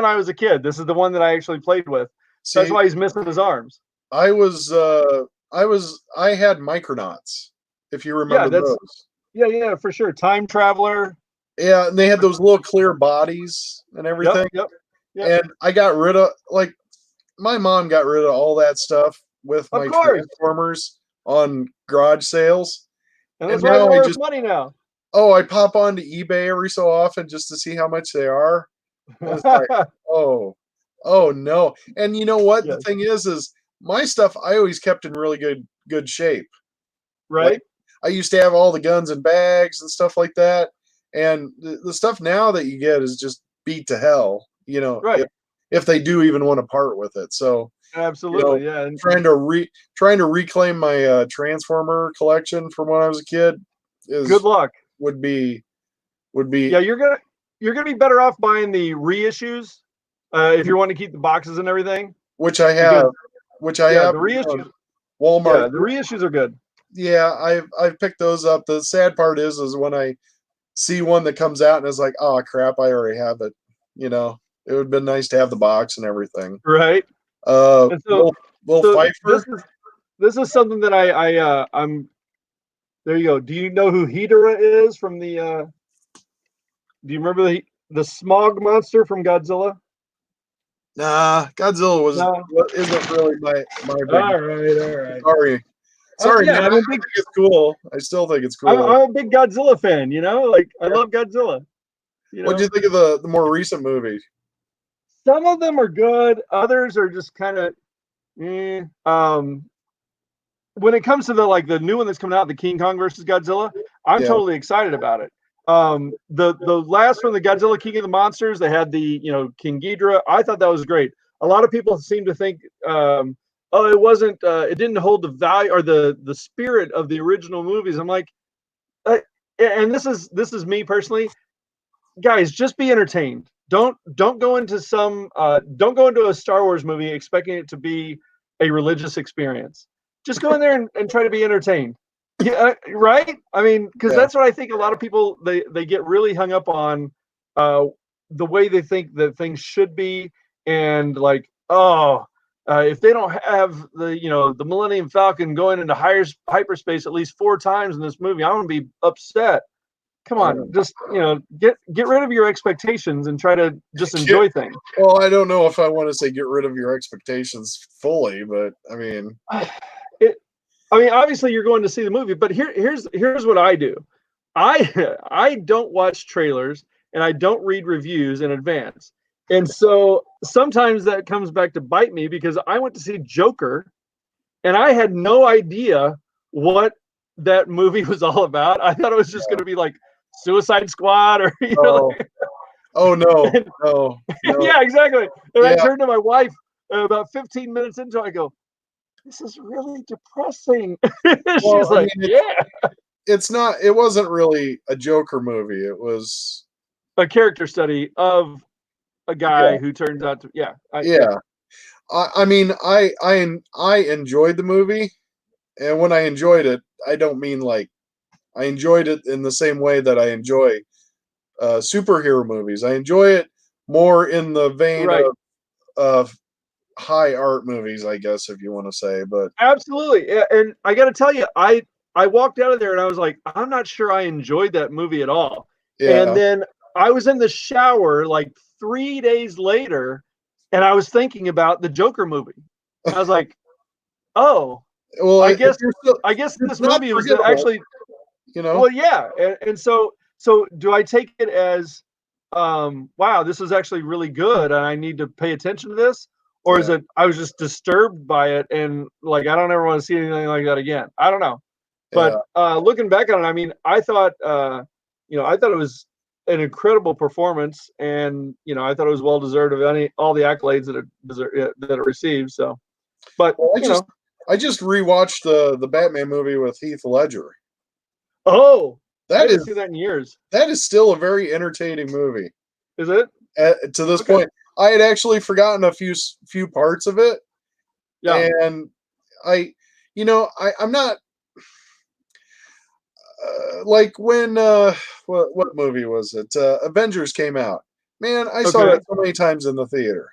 I was a kid. This is the one that I actually played with. See, that's why he's missing his arms. I had Micronauts, if you remember those. Yeah, for sure. Time Traveler. Yeah, and they had those little clear bodies and everything. Yep. And I got rid of my mom got rid of all that stuff with my Transformers on garage sales. And that's why they're worth money now. Oh, I pop onto eBay every so often just to see how much they are. It's like, oh no. And you know what? Yes. The thing is my stuff I always kept in really good shape. Right. Like, I used to have all the guns and bags and stuff like that. And the stuff now that you get is just beat to hell, right. If they do even want to part with it. So absolutely, yeah. And trying to reclaim my Transformer collection from when I was a kid is good luck. Would be yeah, you're gonna be better off buying the reissues if you want to keep the boxes and everything. Which I have. The reissues. Walmart. Yeah, the reissues are good. Yeah, I've picked those up. The sad part is when I see one that comes out and is like, oh crap, I already have it. It would have been nice to have the box and everything. Right. So, Will Pfeiffer. This is something that I'm. There you go. Do you know who Hedorah is from the? Do you remember the smog monster from Godzilla? Nah, Godzilla isn't really my big. All right. Sorry, man. I think it's cool. I still think it's cool. I'm a big Godzilla fan. I love Godzilla. What do you think of the more recent movie? Some of them are good. Others are just kind of. When it comes to the new one that's coming out, the King Kong versus Godzilla, I'm totally excited about it. The last one, the Godzilla King of the Monsters, they had the King Ghidorah. I thought that was great. A lot of people seem to think, it wasn't, it didn't hold the value or the spirit of the original movies. I'm like, and this is me personally, guys, just be entertained. Don't go into a Star Wars movie expecting it to be a religious experience. Just go in there and try to be entertained. Yeah, right? I mean, because that's what I think a lot of people, they get really hung up on the way they think that things should be. And if they don't have the Millennium Falcon going into hyperspace at least 4 times in this movie, I'm going to be upset. Come on, just get rid of your expectations and try to just enjoy things. Well, I don't know if I want to say get rid of your expectations fully, but I mean, obviously you're going to see the movie, but here's what I do. I don't watch trailers and I don't read reviews in advance, and so sometimes that comes back to bite me because I went to see Joker, and I had no idea what that movie was all about. I thought it was just going to be like Suicide Squad or no. Yeah, exactly. And I turned to my wife about 15 minutes into it. I go, this is really depressing. She's like, it wasn't really a Joker movie. It was a character study of a guy who turns out to I mean, I enjoyed the movie, and when I enjoyed it, I don't mean like I enjoyed it in the same way that I enjoy superhero movies. I enjoy it more in the vein of high art movies, I guess, if you want to say. But absolutely, and I got to tell you, I walked out of there and I was like, I'm not sure I enjoyed that movie at all. Yeah. And then I was in the shower like 3 days later, and I was thinking about the Joker movie. I was like, oh, well, I guess this movie was actually, well, yeah. And so do I take it as, wow, this is actually really good and I need to pay attention to this? or is it I was just disturbed by it and like I don't ever want to see anything like that again? I don't know. But looking back on it, I mean, I thought I thought it was an incredible performance, and I thought it was well deserved of all the accolades that it received. So, but I just rewatched the Batman movie with Heath Ledger. Oh, I haven't seen that in years. That is still a very entertaining movie. Is it? To this point, I had actually forgotten a few parts of it. Yeah. And I'm not like when what movie was it? Avengers came out. Man, I saw that so many times in the theater.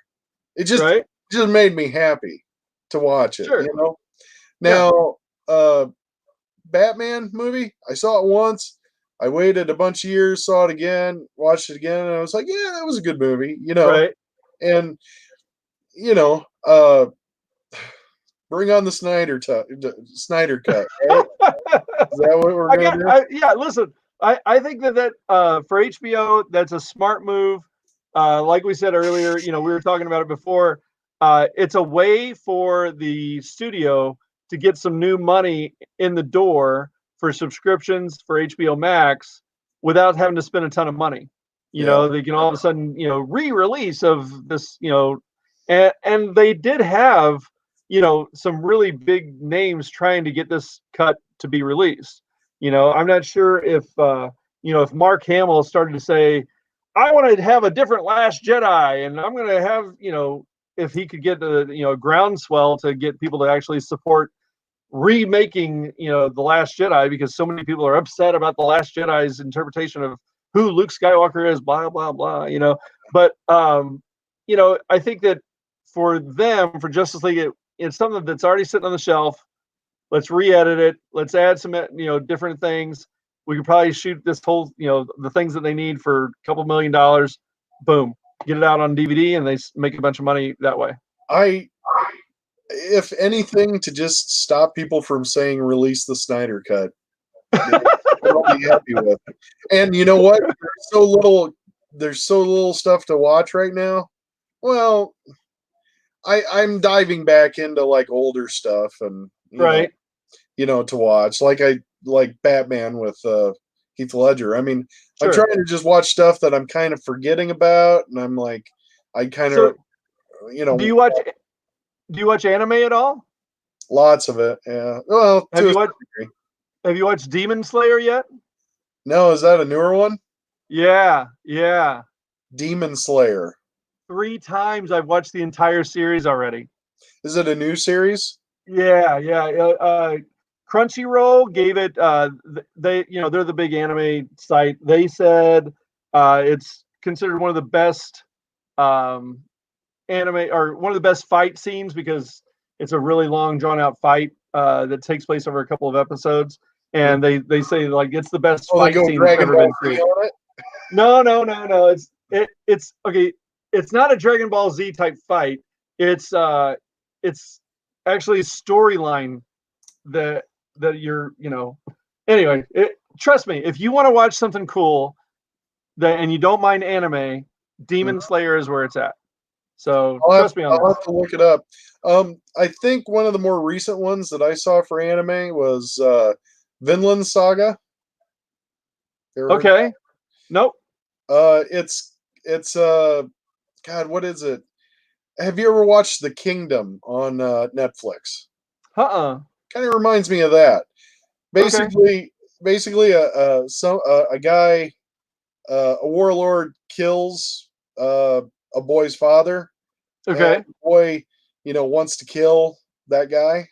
It just made me happy to watch it. Sure. Now, Batman movie, I saw it once. I waited a bunch of years, saw it again, watched it again, and I was like, yeah, that was a good movie, Right. And bring on the Snyder cut. Right? Is that what we're going to do? Yeah, listen, I think that for HBO, that's a smart move. Like we said earlier, we were talking about it before. It's a way for the studio to get some new money in the door for subscriptions for HBO Max without having to spend a ton of money. They can all of a sudden, re-release of this, and they did have, some really big names trying to get this cut to be released. I'm not sure if, if Mark Hamill started to say, I want to have a different Last Jedi, and I'm going to have, if he could get the, groundswell to get people to actually support remaking the Last Jedi, because so many people are upset about the Last Jedi's interpretation of who Luke Skywalker is, blah blah blah, but I think that for Justice League, it's something that's already sitting on the shelf. Let's re-edit it, let's add some different things. We could probably shoot this whole the things that they need for a couple $1 million. Boom, get it out on DVD, and they make a bunch of money that way. If anything, to just stop people from saying release the Snyder cut, I'll be happy with. And you know what? There's so little stuff to watch right now. Well, I'm diving back into like older stuff and to watch. Like Batman with Heath Ledger. I mean, I'm trying to just watch stuff that I'm kind of forgetting about, and I'm like, I kind of Do you watch anime at all? Lots of it, yeah. Well, have you watched Demon Slayer yet? No, is that a newer one? Yeah. Demon Slayer. 3 times I've watched the entire series already. Is it a new series? Yeah. Crunchyroll gave it. They're the big anime site. They said it's considered one of the best anime, or one of the best fight scenes, because it's a really long, drawn out fight that takes place over a couple of episodes, and they say like it's the best fight scene that's ever been created. No. It's okay. It's not a Dragon Ball Z type fight. It's actually a storyline that you're Anyway, trust me, if you want to watch something cool and you don't mind anime, Demon Slayer is where it's at. So trust me on I'll have to look it up. I think one of the more recent ones that I saw for anime was Vinland Saga. Okay. Nope. It's God, what is it? Have you ever watched The Kingdom on Netflix? Kind of reminds me of that. Basically, a guy, a warlord kills a boy's father. Okay. And the boy, wants to kill that guy.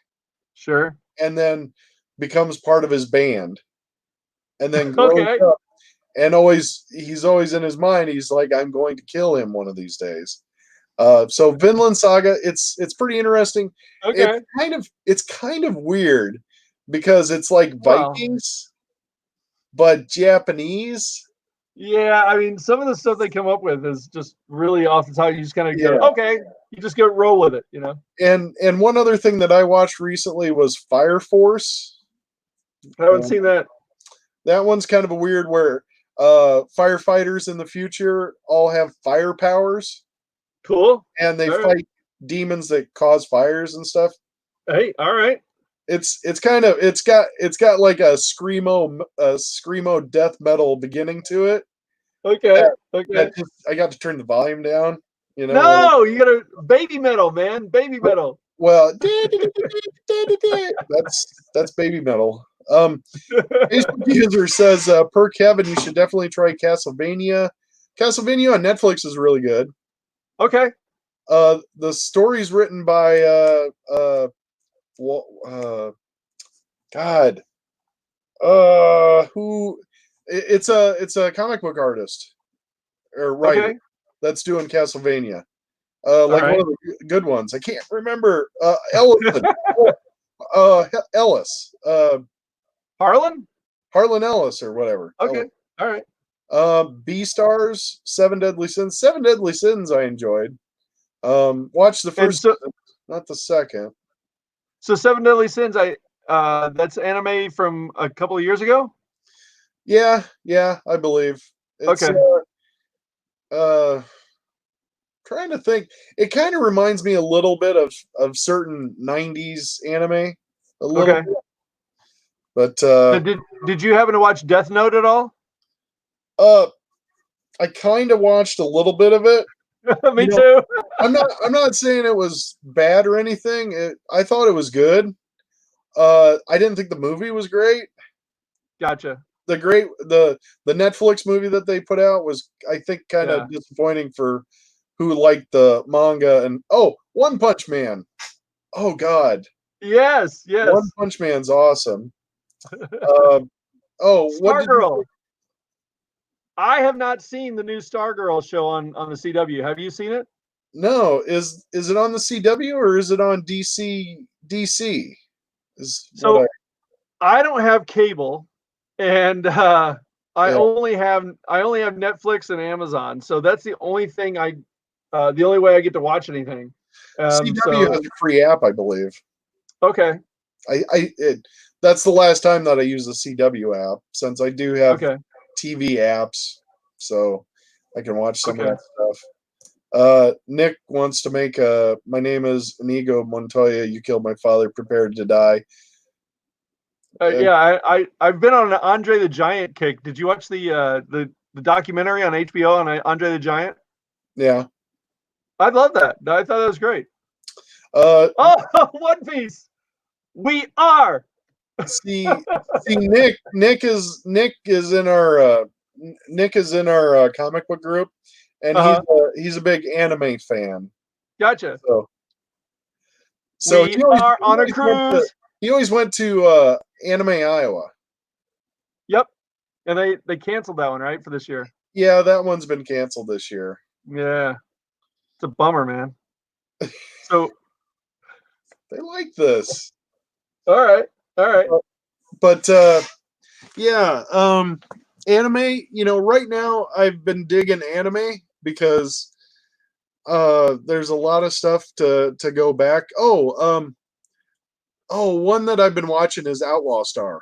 Sure. And then becomes part of his band. And then grows up. And he's always in his mind, he's like, I'm going to kill him one of these days. So Vinland Saga, it's pretty interesting. Okay. It's kind of weird because it's like Vikings, but Japanese. Yeah, I mean, some of the stuff they come up with is just really off the top. You just kind of go, okay, you just go roll with it, And one other thing that I watched recently was Fire Force. I haven't seen that. That one's kind of a weird where firefighters in the future all have fire powers. Cool. And they fight demons that cause fires and stuff. Hey, all right. It's got like a screamo death metal beginning to it. Okay. Okay. I got to turn the volume down. No, you got a baby metal, man. Baby metal. Well, that's baby metal. Facebook user says, per Kevin, you should definitely try Castlevania. Castlevania on Netflix is really good. Okay. The story's written by God. Who? It's a comic book artist or writer that's doing Castlevania. Like one of the good ones. I can't remember. Ellison. Ellis. Harlan Ellis or whatever. Okay. Ellis. All right. B-Stars, Seven Deadly Sins. Seven Deadly Sins I enjoyed. Watch the first, not the second. So Seven Deadly Sins, that's anime from a couple of years ago? Yeah, I believe. It's, okay. Trying to think. It kind of reminds me a little bit of certain 90s anime. A little bit. But so did you happen to watch Death Note at all? I kind of watched a little bit of it. Me too. I'm not saying it was bad or anything. I thought it was good. I didn't think the movie was great. Gotcha. The Netflix movie that they put out was, I think, kind of disappointing for who liked the manga. And One Punch Man. Oh God. Yes. One Punch Man's awesome. Stargirl. I have not seen the new Stargirl show on the CW. Have you seen it? No. Is it on the CW or is it on DC? I don't have cable, and I only have Netflix and Amazon. So that's the only thing the only way I get to watch anything. CW has a free app, I believe. Okay. That's the last time that I use the CW app, since I do have TV apps, so I can watch some of that stuff. Nick wants to make my name is Inigo Montoya. You killed my father. Prepared to die. I've been on an Andre the Giant kick. Did you watch the documentary on HBO on Andre the Giant? Yeah, I love that. I thought that was great. One Piece. We are. See, Nick is in our comic book group, and he's a big anime fan. Gotcha. So we are on a cruise. He always went to Anime Iowa. Yep, and they canceled that one, right, for this year. Yeah, that one's been canceled this year. Yeah, it's a bummer, man. So they like this. All right. But anime, right now I've been digging anime because there's a lot of stuff to go back. One that I've been watching is Outlaw Star.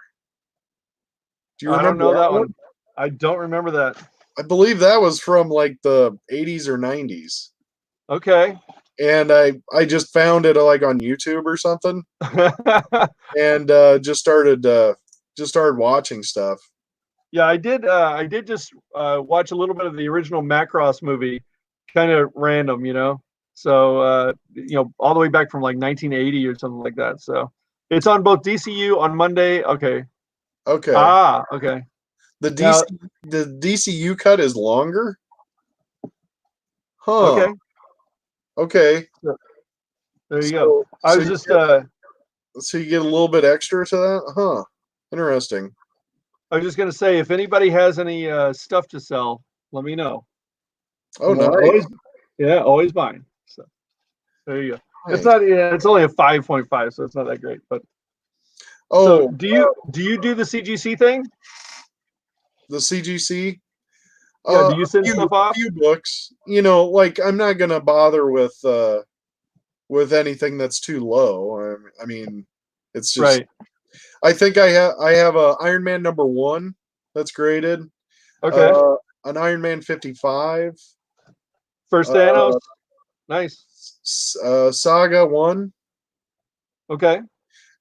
Do you remember? I don't know that one. I don't remember that. I believe that was from like the 80s or 90s. Okay. And I just found it like on YouTube or something, and just started watching stuff. Yeah, I did just watch a little bit of the original Macross movie, kind of random, So all the way back from like 1980 or something like that. So it's on both DCU on Monday. Okay. Okay. Okay. The DCU cut is longer. Huh. Okay. There you go. So you get a little bit extra to that? Huh. Interesting. I was just gonna say, if anybody has any stuff to sell, let me know. Oh, nice. Always mine. So there you go. Nice. It's not. Yeah, it's only a 5.5, so it's not that great. But so do you do the CGC thing? The CGC? Yeah. Do you send stuff off? A few books. Like I'm not gonna bother with anything that's too low. I mean, it's just right. I think I have a Iron Man #1 that's graded. Okay. An Iron Man 55. First Thanos. Nice. Saga 1. Okay.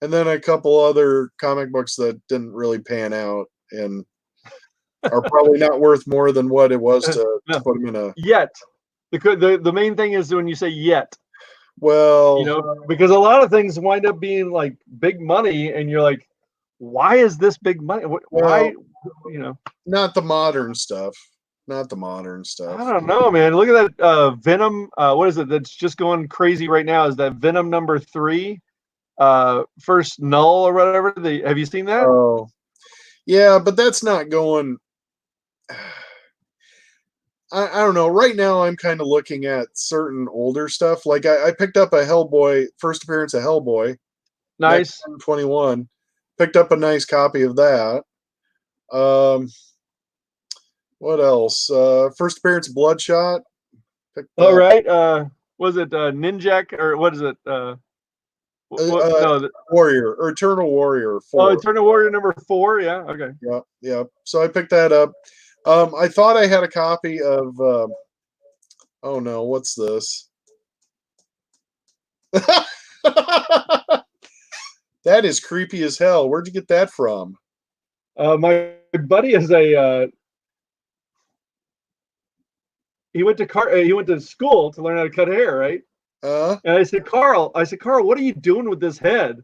And then a couple other comic books that didn't really pan out and are probably not worth more than what it was to No. put them in a. Yet. The main thing is when you say yet, Well, you know, because a lot of things wind up being like big money, and you're like, why is this big money? Why, you know? Not the modern stuff. Not the modern stuff. I don't know, man. Look at that Venom. What is it that's just going crazy right now? Is that Venom #3, first null or whatever? Have you seen that? Oh, yeah, but that's not going. I don't know. Right now, I'm kind of looking at certain older stuff. Like I picked up a Hellboy first appearance of Hellboy, Nice. 21. Picked up a nice copy of that. What else? First appearance of Bloodshot. All right. Was it Ninjak or what is it? No. Warrior or Eternal Warrior 4. Oh, Eternal Warrior #4. Yeah. Okay. Yeah. So I picked that up. I thought I had a copy of. Oh no, what's this? That is creepy as hell. Where'd you get that from? My buddy is he went to school to learn how to cut hair, right? And I said, Carl, what are you doing with this head?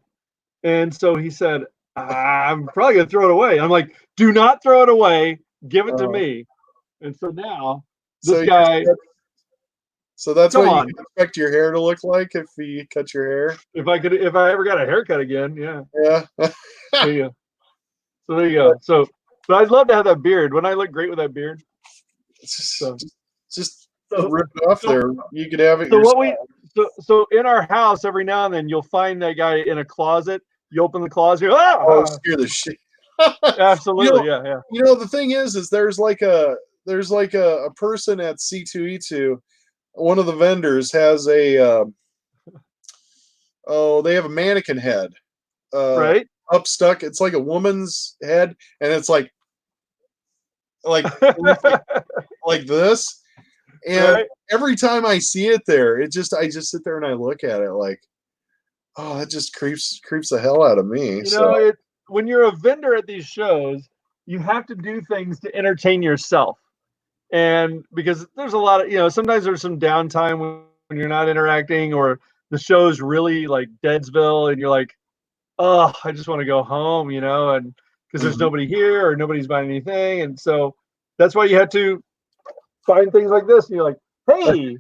And so he said, I'm probably gonna throw it away. I'm like, do not throw it away. Give it to me. And so now this guy. So that's what you expect your hair to look like if you cut your hair. If I ever got a haircut again, yeah. Yeah. There you go. So there you go. So, but I'd love to have that beard. Wouldn't I look great with that beard? Just rip it off there. You could have it. So in our house, every now and then you'll find that guy in a closet. You open the closet, scare the shit. Absolutely, yeah. You know, the thing is there's like a person at C2E2. One of the vendors has a they have a mannequin head, right, up stuck. It's like a woman's head, and it's like like this. And every time I see it there, I just sit there and I look at it like, oh, that just creeps the hell out of me. You know, when you're a vendor at these shows, you have to do things to entertain yourself. And because there's a lot of, you know, sometimes there's some downtime when you're not interacting, or the show's really like Deadsville and you're like, oh, I just want to go home, you know, and because there's nobody here or nobody's buying anything. And so that's why you have to find things like this. And you're like, hey,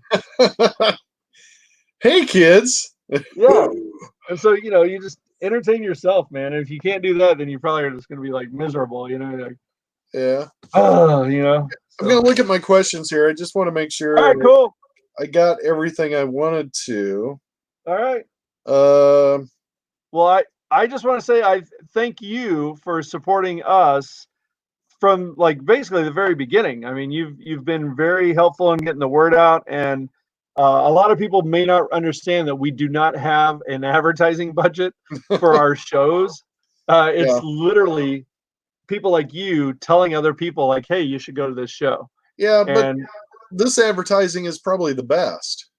hey, kids. Yeah. And so, you know, you just entertain yourself, man. And if you can't do that, then you probably are just going to be like miserable, you know, like, yeah. Oh, you know. I'm going to look at my questions here. I just want to make sure. All right, cool. I got everything I wanted to. All right. Well, I just want to say I thank you for supporting us from like basically the very beginning. I mean, you've been very helpful in getting the word out, and a lot of people may not understand that we do not have an advertising budget for our shows. It's literally people like you telling other people like, hey, you should go to this show. Yeah, but this advertising is probably the best.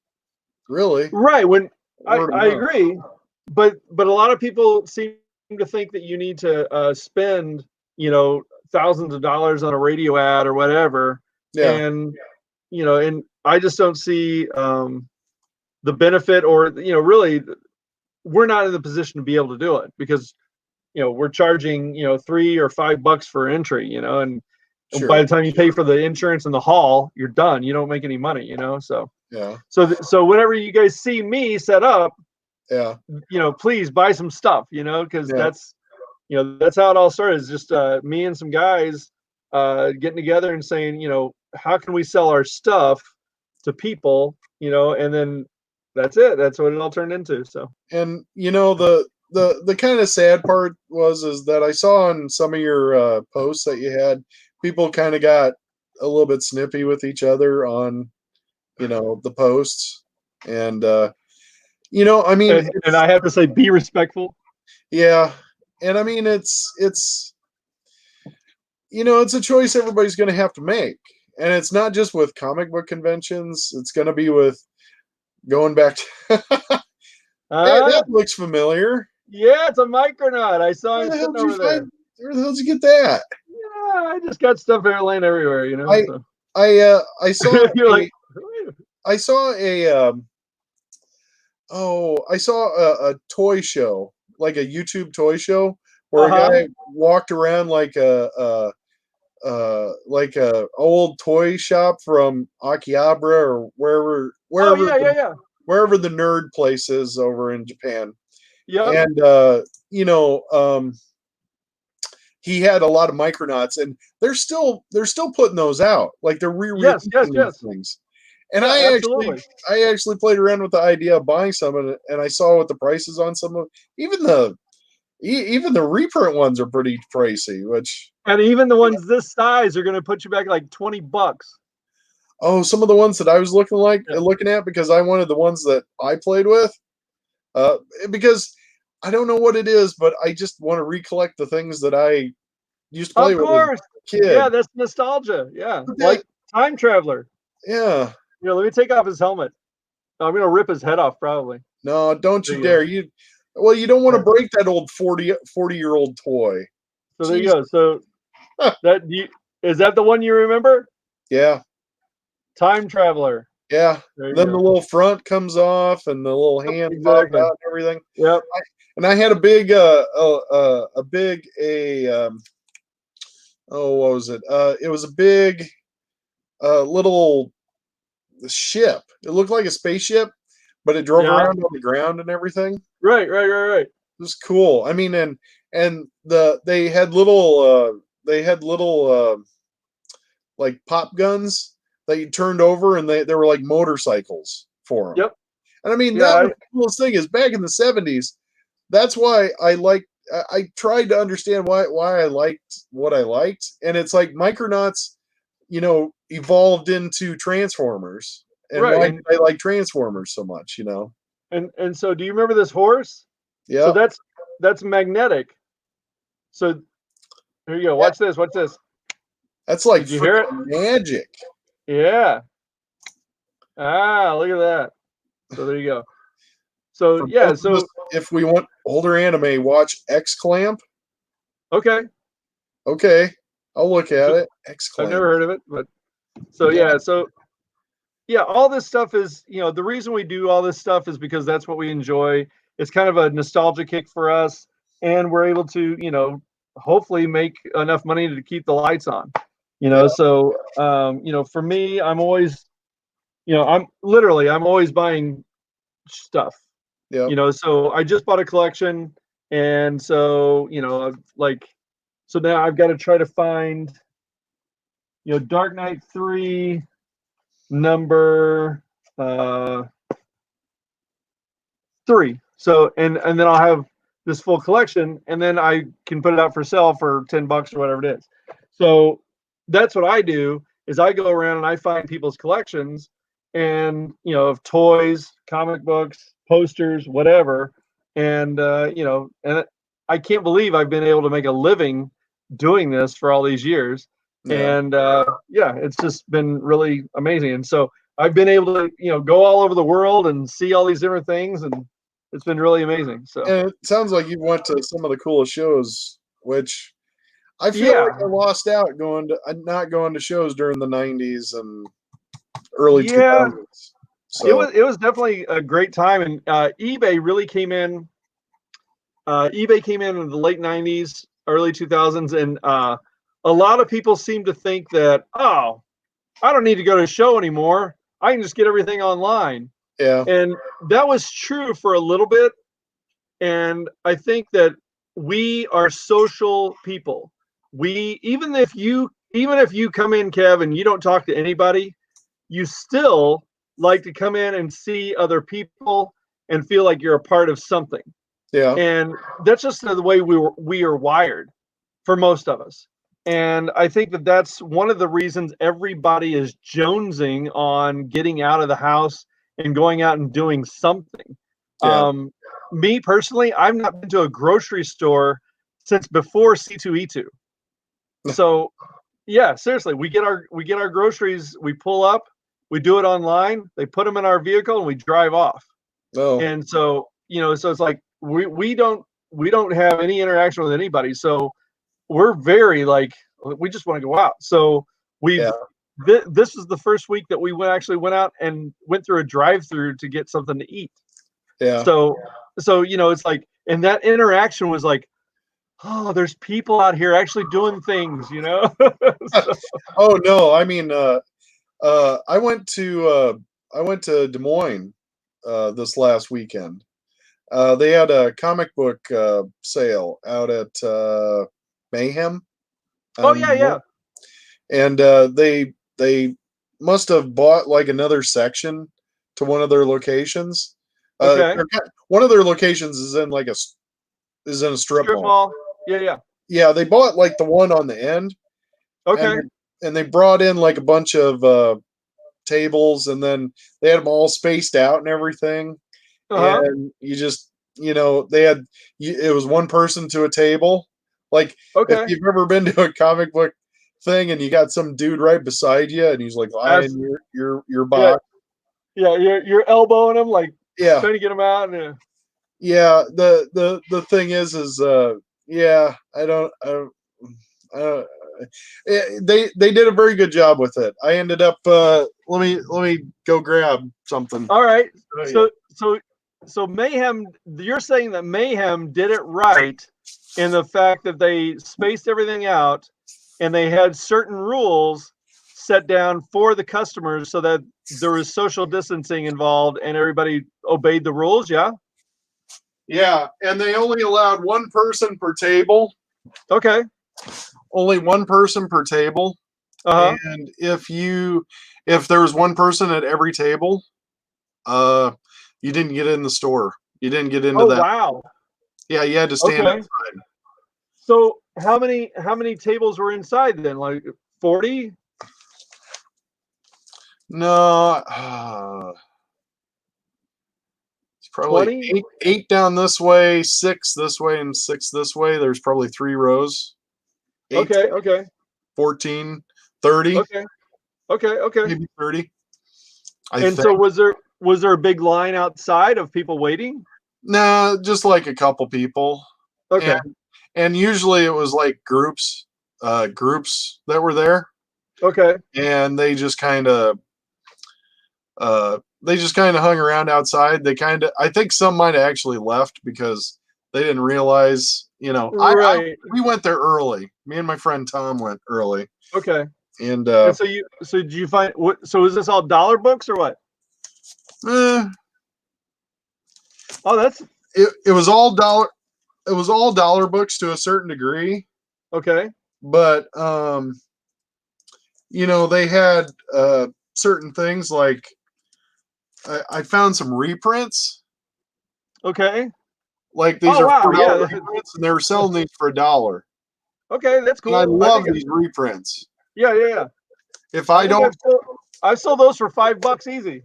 Really? Right. When I agree, but a lot of people seem to think that you need to spend, you know, thousands of dollars on a radio ad or whatever. Yeah. And you know, and I just don't see the benefit, or you know, really we're not in the position to be able to do it because you know we're charging, you know, $3 or $5 for entry, you know, and by the time you pay for the insurance and the hall, you're done. You don't make any money, you know. So yeah. So whenever you guys see me set up, yeah, you know, please buy some stuff, you know, because that's, you know, that's how it all started. Is just me and some guys getting together and saying, you know, how can we sell our stuff to people, you know, and then that's it. That's what it all turned into. So, and you know, the kind of sad part is that I saw on some of your posts that you had, people kind of got a little bit snippy with each other on, you know, the posts, and you know, I mean, and I have to say, be respectful. Yeah, and I mean, it's you know, it's a choice everybody's going to have to make, and it's not just with comic book conventions. It's going to be with going back to hey, that looks familiar. Yeah, it's a Micronaut. I saw Where it the hell sitting did you over there. find? Where the hell did you get that? Yeah, I just got stuff laying everywhere, you know. I saw You're like, I saw I saw a toy show, like a YouTube toy show, where a guy walked around like a old toy shop from Akihabara or wherever the nerd place is over in Japan. Yep. And he had a lot of Micronauts, and they're still putting those out. Like they're re-releasing these things. And yeah, I actually played around with the idea of buying some, and I saw what the prices on some of even the reprint ones are pretty pricey. And even the ones this size are going to put you back like $20. Oh, some of the ones that I was looking at, because I wanted the ones that I played with, because I don't know what it is, but I just want to recollect the things that I used to play with as a kid. Yeah, that's nostalgia. Yeah, like Time Traveler. Yeah. Let me take off his helmet. I'm going to rip his head off, probably. No, don't you dare. You don't want to break that old 40-year-old toy. So there you go. So is that the one you remember? Yeah. Time Traveler. Yeah. Then the little front comes off and the little hand pop out and everything. Yep. And I had a big what was it? It was a big little ship. It looked like a spaceship, but it drove around on the ground and everything. Right. It was cool. I mean, and they had little like pop guns that you turned over, and they were like motorcycles for them. Yep. And I mean, that was the coolest thing is back in the 70s. That's why I tried to understand why I liked what I liked. And it's like Micronauts, evolved into Transformers. And why did I like Transformers so much, And so do you remember this horse? Yeah. So that's magnetic. So here you go. Watch this. That's like, did you hear it? Magic. Yeah. Look at that. So there you go. So if we want older anime, watch X-Clamp. Okay. I'll look at it. X-Clamp. I've never heard of it, but all this stuff is, the reason we do all this stuff is because that's what we enjoy. It's kind of a nostalgia kick for us, and we're able to, hopefully make enough money to keep the lights on. So for me, I'm always, I'm always buying stuff. Yeah. So I just bought a collection, and so so now I've got to try to find Dark Knight 3 number 3. So and then I'll have this full collection, and then I can put it out for sale for $10 or whatever it is. So that's what I do, is I go around and I find people's collections, and of toys, comic books, posters, whatever. And and I can't believe I've been able to make a living doing this for all these years. Yeah. And it's just been really amazing. And so I've been able to go all over the world and see all these different things, and it's been really amazing. So and it sounds like you went to some of the coolest shows, which I feel like I lost out not going to shows during the 90s and early 2000s. So it was definitely a great time, and eBay really came in. eBay came in the late 90s, early 2000s, and a lot of people seem to think that, I don't need to go to a show anymore. I can just get everything online. Yeah. And that was true for a little bit. And I think that we are social people. Even if you come in, Kev, and you don't talk to anybody, you still like to come in and see other people and feel like you're a part of something. Yeah. And that's just the way we are wired for most of us. And I think that that's one of the reasons everybody is jonesing on getting out of the house and going out and doing something. Yeah. Me personally, I've not been to a grocery store since before C2E2. So yeah, seriously, we get our groceries, we pull up, we do it online. They put them in our vehicle and we drive off. Oh, And so, so it's like we don't have any interaction with anybody. So we're very like, we just want to go out. So yeah. this is the first week that we actually went out and went through a drive-through to get something to eat. Yeah. So it's like, and that interaction was like, oh, there's people out here actually doing things, So, Oh no, I mean, I went to Des Moines this last weekend. They had a comic book sale out at Mayhem. oh yeah. And they must have bought like another section to one of their locations. Okay. One of their locations is in a strip mall. Yeah. Yeah, they bought like the one on the end. Okay. And they brought in like a bunch of tables, and then they had them all spaced out and everything. Uh-huh. And you just, it was one person to a table. Like, if Okay. you've ever been to a comic book thing and you got some dude right beside you and he's like lying your box. Yeah, you're elbowing him, like Yeah. trying to get him out. And, Yeah. The thing is yeah, I don't they did a very good job with it. I ended up let me go grab something. all right. So Mayhem, you're saying that Mayhem did it right in the fact that they spaced everything out and they had certain rules set down for the customers so that there was social distancing involved and everybody obeyed the rules. Yeah. Yeah, and they only allowed one person per table. Okay. Only one person per table. Uh-huh. And if there was one person at every table, you didn't get in the store. You didn't get into that. Wow. Yeah, you had to stand outside. So how many tables were inside then? Like 40? No, it's probably 20? eight down this way, 6 this way, and 6 this way. There's probably 3 rows. 8, Okay. 14, 30. Okay. Maybe 30. I And think. so was there a big line outside of people waiting? No, just like a couple people. Okay. And usually it was like groups that were there. Okay. And they just kind of hung around outside. I think some might have actually left because they didn't realize, Right. we went there early. Me and my friend Tom went early. Okay. And so did you find so is this all dollar books or what? Oh, that's it was all dollar. It was all dollar books to a certain degree. Okay. But they had certain things like I found some reprints. Okay. Like these are $4 Yeah. reprints, and they were selling these for $1. Okay, that's cool. And I love these reprints. Yeah. If I don't, I've sold those for $5 easy.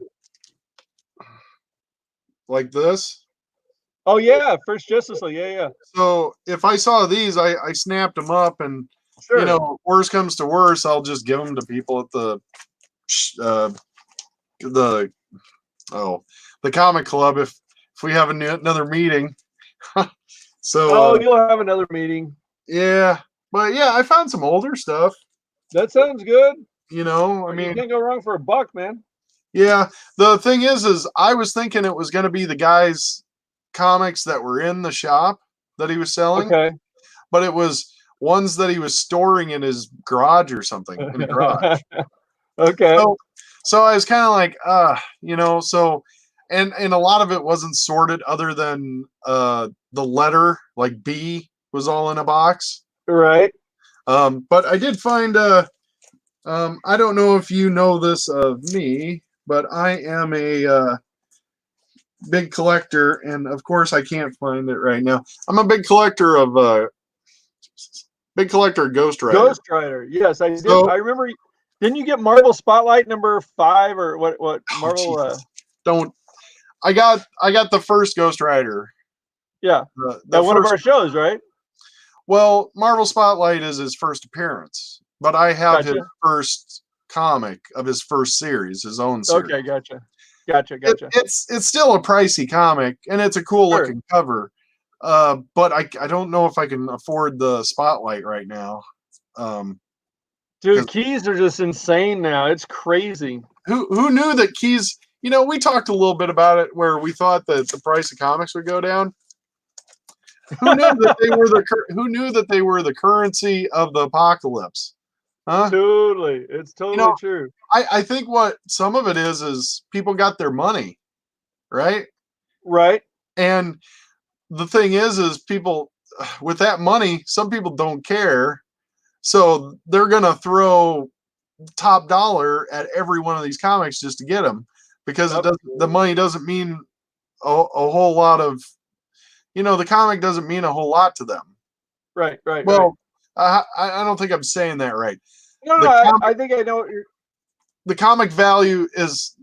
Like this. Oh yeah, First Justice League. Yeah. So if I saw these, I snapped them up, and Sure. Worst comes to worst, I'll just give them to people at the comic club if we have another meeting. So you'll have another meeting. Yeah, but yeah, I found some older stuff. That sounds good. I mean, you can't go wrong for $1, man. Yeah, the thing is I was thinking it was going to be the guy's comics that were in the shop that he was selling. Okay. But it was ones that he was storing in his garage or something, in the garage. Okay. So I was kind of like, so, and a lot of it wasn't sorted other than the letter, like B was all in a box. Right. But I did find, I don't know if you know this of me, but I am a big collector, and of course I can't find it right now. I'm a big collector of Ghost Rider. Ghost Rider, yes, I did. I remember. Didn't you get Marvel Spotlight number 5 or what? Marvel? Don't. I got the first Ghost Rider. Yeah, at one of our shows, right? Well, Marvel Spotlight is his first appearance, but I have his first comic of his first series, his own series. Okay, gotcha. It's still a pricey comic, and it's a cool Sure. looking cover. But I don't know if I can afford the spotlight right now. Dude, keys are just insane now. It's crazy. Who knew that keys? You know, we talked a little bit about it where we thought that the price of comics would go down. Who knew that they were the currency of the apocalypse? Huh? Totally. It's totally true. I think what some of it is people got their money, right? Right. And the thing is people with that money, some people don't care. So they're going to throw top dollar at every one of these comics just to get them, because the money doesn't mean a whole lot of, the comic doesn't mean a whole lot to them. Right. Well, I don't think I'm saying that right. No, I think I know what you're. The comic value is,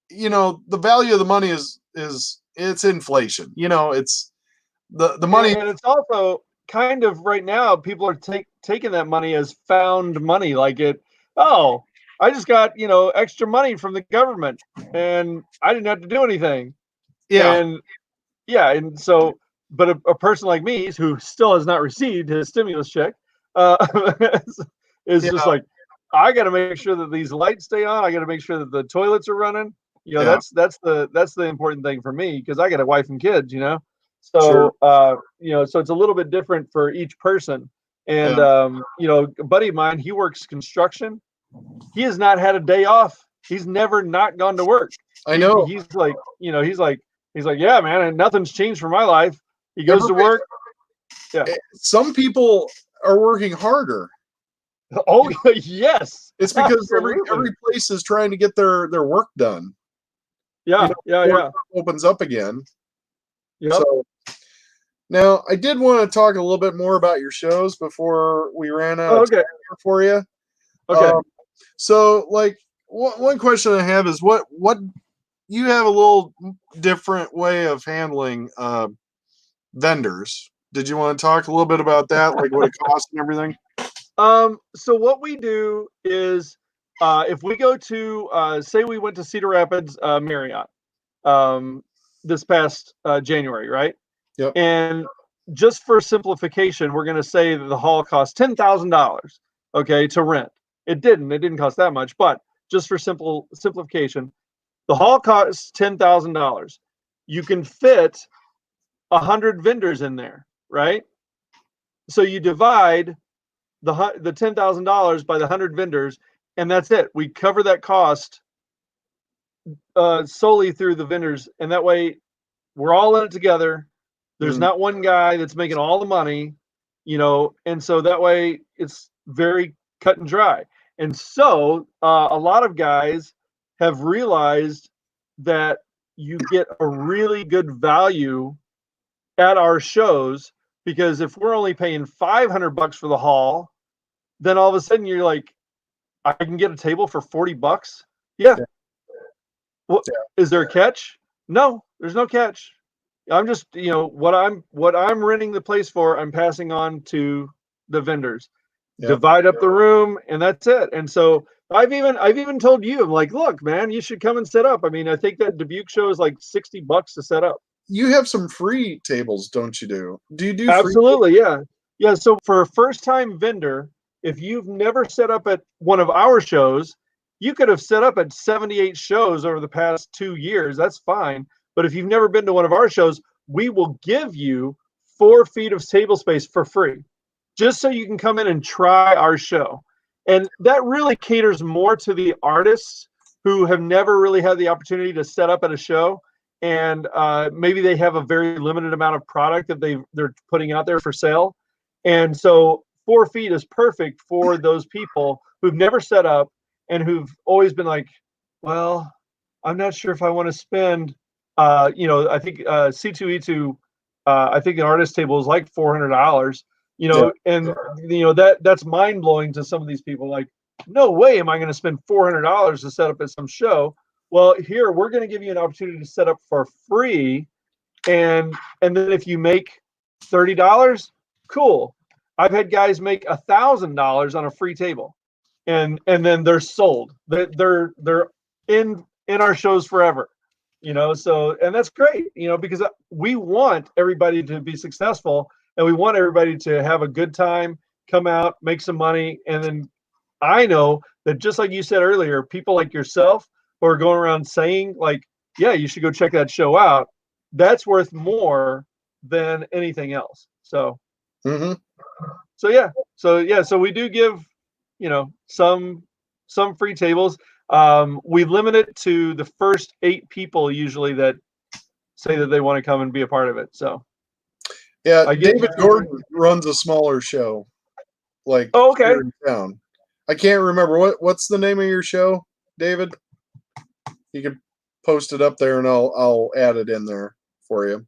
the value of the money is it's inflation. It's the money, and it's also kind of right now people are taking that money as found money, like I just got extra money from the government and I didn't have to do anything. And so, but a person like me who still has not received his stimulus check is just like, I got to make sure that these lights stay on. I got to make sure that the toilets are running. That's the important thing for me, because I got a wife and kids. So Sure. So it's a little bit different for each person. And a buddy of mine, he works construction. He has not had a day off. He's never not gone to work. I know. He's like, yeah, man, and nothing's changed for my life. He goes to work. Yeah. Some people are working harder. Oh, yes. It's because every place is trying to get their work done. Yeah. Opens up again. Yep. So now I did want to talk a little bit more about your shows before we ran out of time for you. Okay. So like one question I have is what you have a little different way of handling vendors. Did you want to talk a little bit about that, like what it costs and everything? So what we do is, if we go to, say we went to Cedar Rapids Marriott this past January, right? Yep. And just for simplification, we're going to say that the hall cost $10,000, okay, to rent. It didn't cost that much, but just for simplification, the hall costs $10,000. You can fit 100 vendors in there, right? So you divide the $10,000 by the 100 vendors, and that's it. We cover that cost solely through the vendors, and that way we're all in it together. There's not one guy that's making all the money, and so that way it's very cut and dry. And so a lot of guys have realized that you get a really good value at our shows, because if we're only paying $500 for the hall, then all of a sudden you're like, I can get a table for $40. Yeah. What is there a catch? No, there's no catch. I'm just, what I'm renting the place for, I'm passing on to the vendors. Yep. Divide up the room, and that's it. And so I've even told you, I'm like, look, man, you should come and set up. I mean, I think that Dubuque show is like $60 to set up. You have some free tables, don't you? Do you do? Absolutely, yeah. So for a first-time vendor, if you've never set up at one of our shows, you could have set up at 78 shows over the past 2 years. That's fine. But if you've never been to one of our shows, we will give you 4 feet of table space for free, just so you can come in and try our show. And that really caters more to the artists who have never really had the opportunity to set up at a show. And maybe they have a very limited amount of product that they're putting out there for sale. And so 4 feet is perfect for those people who've never set up and who've always been like, well, I'm not sure if I want to spend, I think C2E2, I think an artist table is like $400, and, that's mind blowing to some of these people. Like, no way am I going to spend $400 to set up at some show. Well, here we're going to give you an opportunity to set up for free, and then if you make $30, cool. I've had guys make $1,000 on a free table, and then they're sold. They're in our shows forever, So, and that's great, because we want everybody to be successful, and we want everybody to have a good time, come out, make some money, and then I know that, just like you said earlier, people like yourself who are going around saying, like, yeah, you should go check that show out. That's worth more than anything else. So, Mm-hmm. so we do give, some free tables. We limit it to the first 8 people usually that say that they want to come and be a part of it. So, yeah, David Gordon runs a smaller show, like here in town. I can't remember what's the name of your show, David. You can post it up there, and I'll add it in there for you.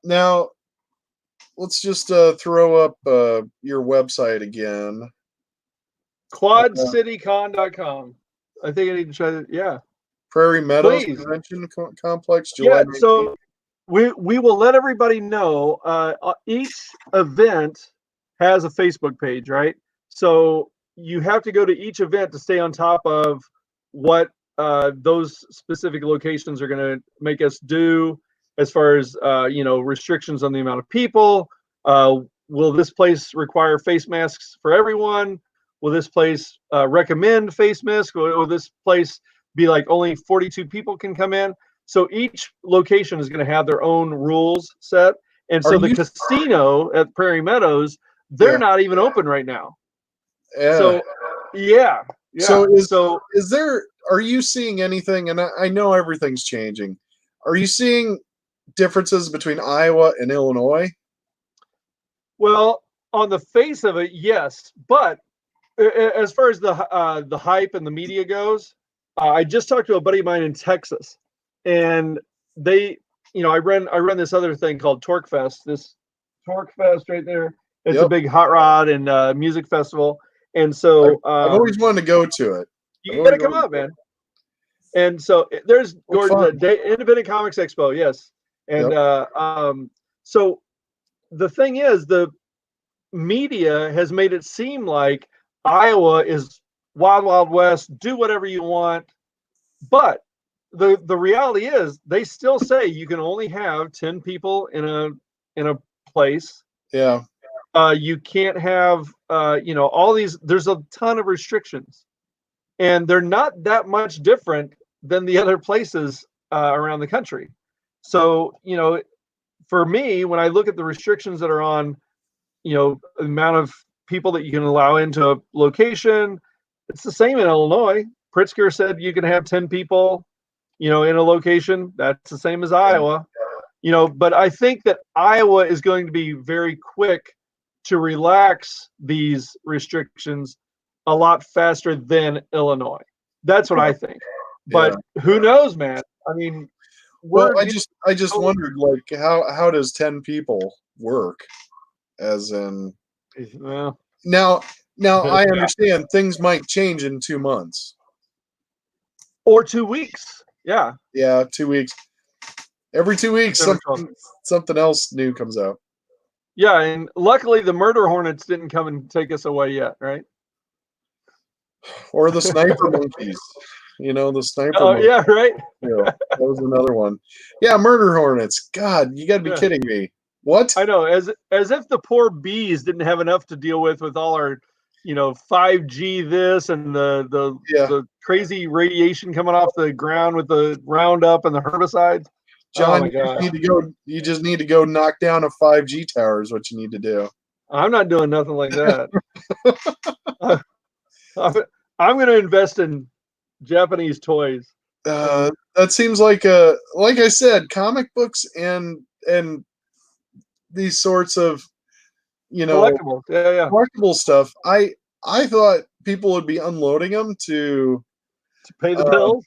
Now, let's just throw up your website again. QuadCityCon.com. I think I need to try that. Yeah. Prairie Meadows Convention Complex, Yeah. July 19th. So we will let everybody know. Each event has a Facebook page, right? So you have to go to each event to stay on top of what those specific locations are going to make us do, as far as restrictions on the amount of people. Will this place require face masks for everyone? Will this place recommend face masks? Will this place be like only 42 people can come in? So each location is going to have their own rules set. And so the casino at Prairie Meadows, they're not even open right now. So, yeah. So are you seeing anything? And I know everything's changing. Are you seeing differences between Iowa and Illinois? Well, on the face of it, yes. But as far as the hype and the media goes, I just talked to a buddy of mine in Texas, and they, I run this other thing called Torque Fest. This Torque Fest right there. It's a big hot rod and music festival. And so I've always wanted to go to it. You got to come out, man. And so there's Gordon's Independent Comics Expo, yes. And so the thing is, the media has made it seem like Iowa is wild, wild west, do whatever you want. But the reality is, they still say you can only have 10 people in a place. Yeah. You can't have all these. There's a ton of restrictions, and they're not that much different than the other places around the country. So, for me, when I look at the restrictions that are on, the amount of people that you can allow into a location, it's the same in Illinois. Pritzker said you can have 10 people, in a location. That's the same as Iowa, but I think that Iowa is going to be very quick to relax these restrictions a lot faster than Illinois. That's what I think. But who knows, man? I mean, I just wondered, like, how does 10 people work? As in, now I understand things might change in 2 months or 2 weeks. Yeah, 2 weeks. Every 2 weeks, something else new comes out. Yeah, and luckily the murder hornets didn't come and take us away yet, right? Or the sniper monkeys. The sniper. Oh, monkey. Yeah, right. That was another one. Yeah, murder hornets. God, you got to be kidding me. What? I know, as if the poor bees didn't have enough to deal with all our, 5G this and the crazy radiation coming off the ground with the Roundup and the herbicides. John, you just need to go knock down a 5G tower is what you need to do. I'm not doing nothing like that. I'm going to invest in Japanese toys. That seems like I said, comic books and these sorts of collectibles. Collectible stuff. I thought people would be unloading them to pay the bills.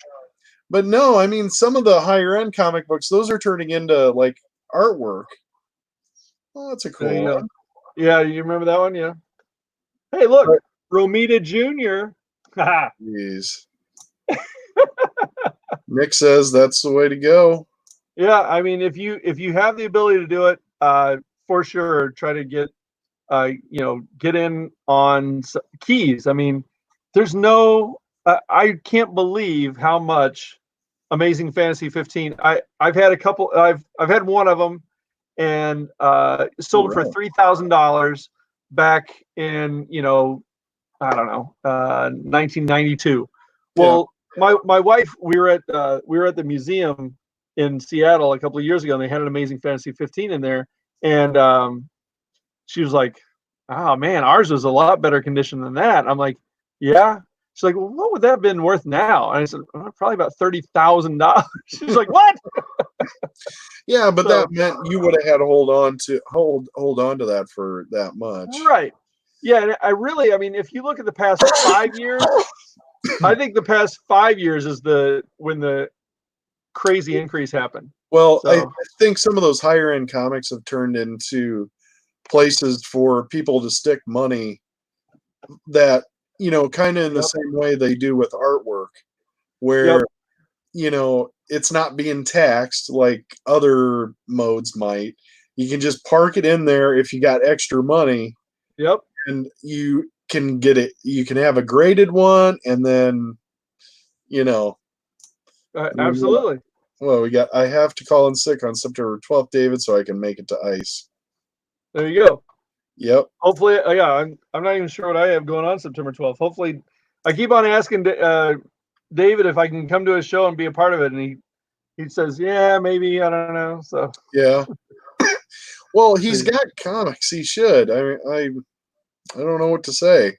But no, I mean, some of the higher end comic books, those are turning into like artwork. Oh, that's a cool one. Yeah, you remember that one? Yeah. Hey, look, Romita Jr. Jeez. Nick says that's the way to go. Yeah, I mean, if you have the ability to do it, for sure, try to get get in on keys. I mean, there's no. I can't believe how much Amazing Fantasy 15. I've had a couple. I've had one of them, and sold for $3,000 back in I don't know 1992. Well, my wife, we were at the museum in Seattle a couple of years ago, and they had an Amazing Fantasy 15 in there, and she was like, "Oh man, ours was a lot better condition than that." I'm like, "Yeah." She's like, "Well, what would that have been worth now?" And I said, "Probably about $30,000." She's like, "What?" Yeah, but that meant you would have had to hold on to that for that much. Right. Yeah, and I mean, if you look at the past 5 years, I think the past 5 years is when the crazy increase happened. Well, I think some of those higher end comics have turned into places for people to stick money that, kind of in the same way they do with artwork, where, it's not being taxed like other modes might. You can just park it in there if you got extra money. Yep. And you can get it. You can have a graded one, and then, absolutely. Well, I have to call in sick on September 12th, David, so I can make it to ice. There you go. Yep. Hopefully, I'm not even sure what I have going on September 12th. Hopefully, I keep on asking David if I can come to his show and be a part of it, and he says, "Yeah, maybe, I don't know." So yeah. Well, he's got comics. He should. I mean, I don't know what to say.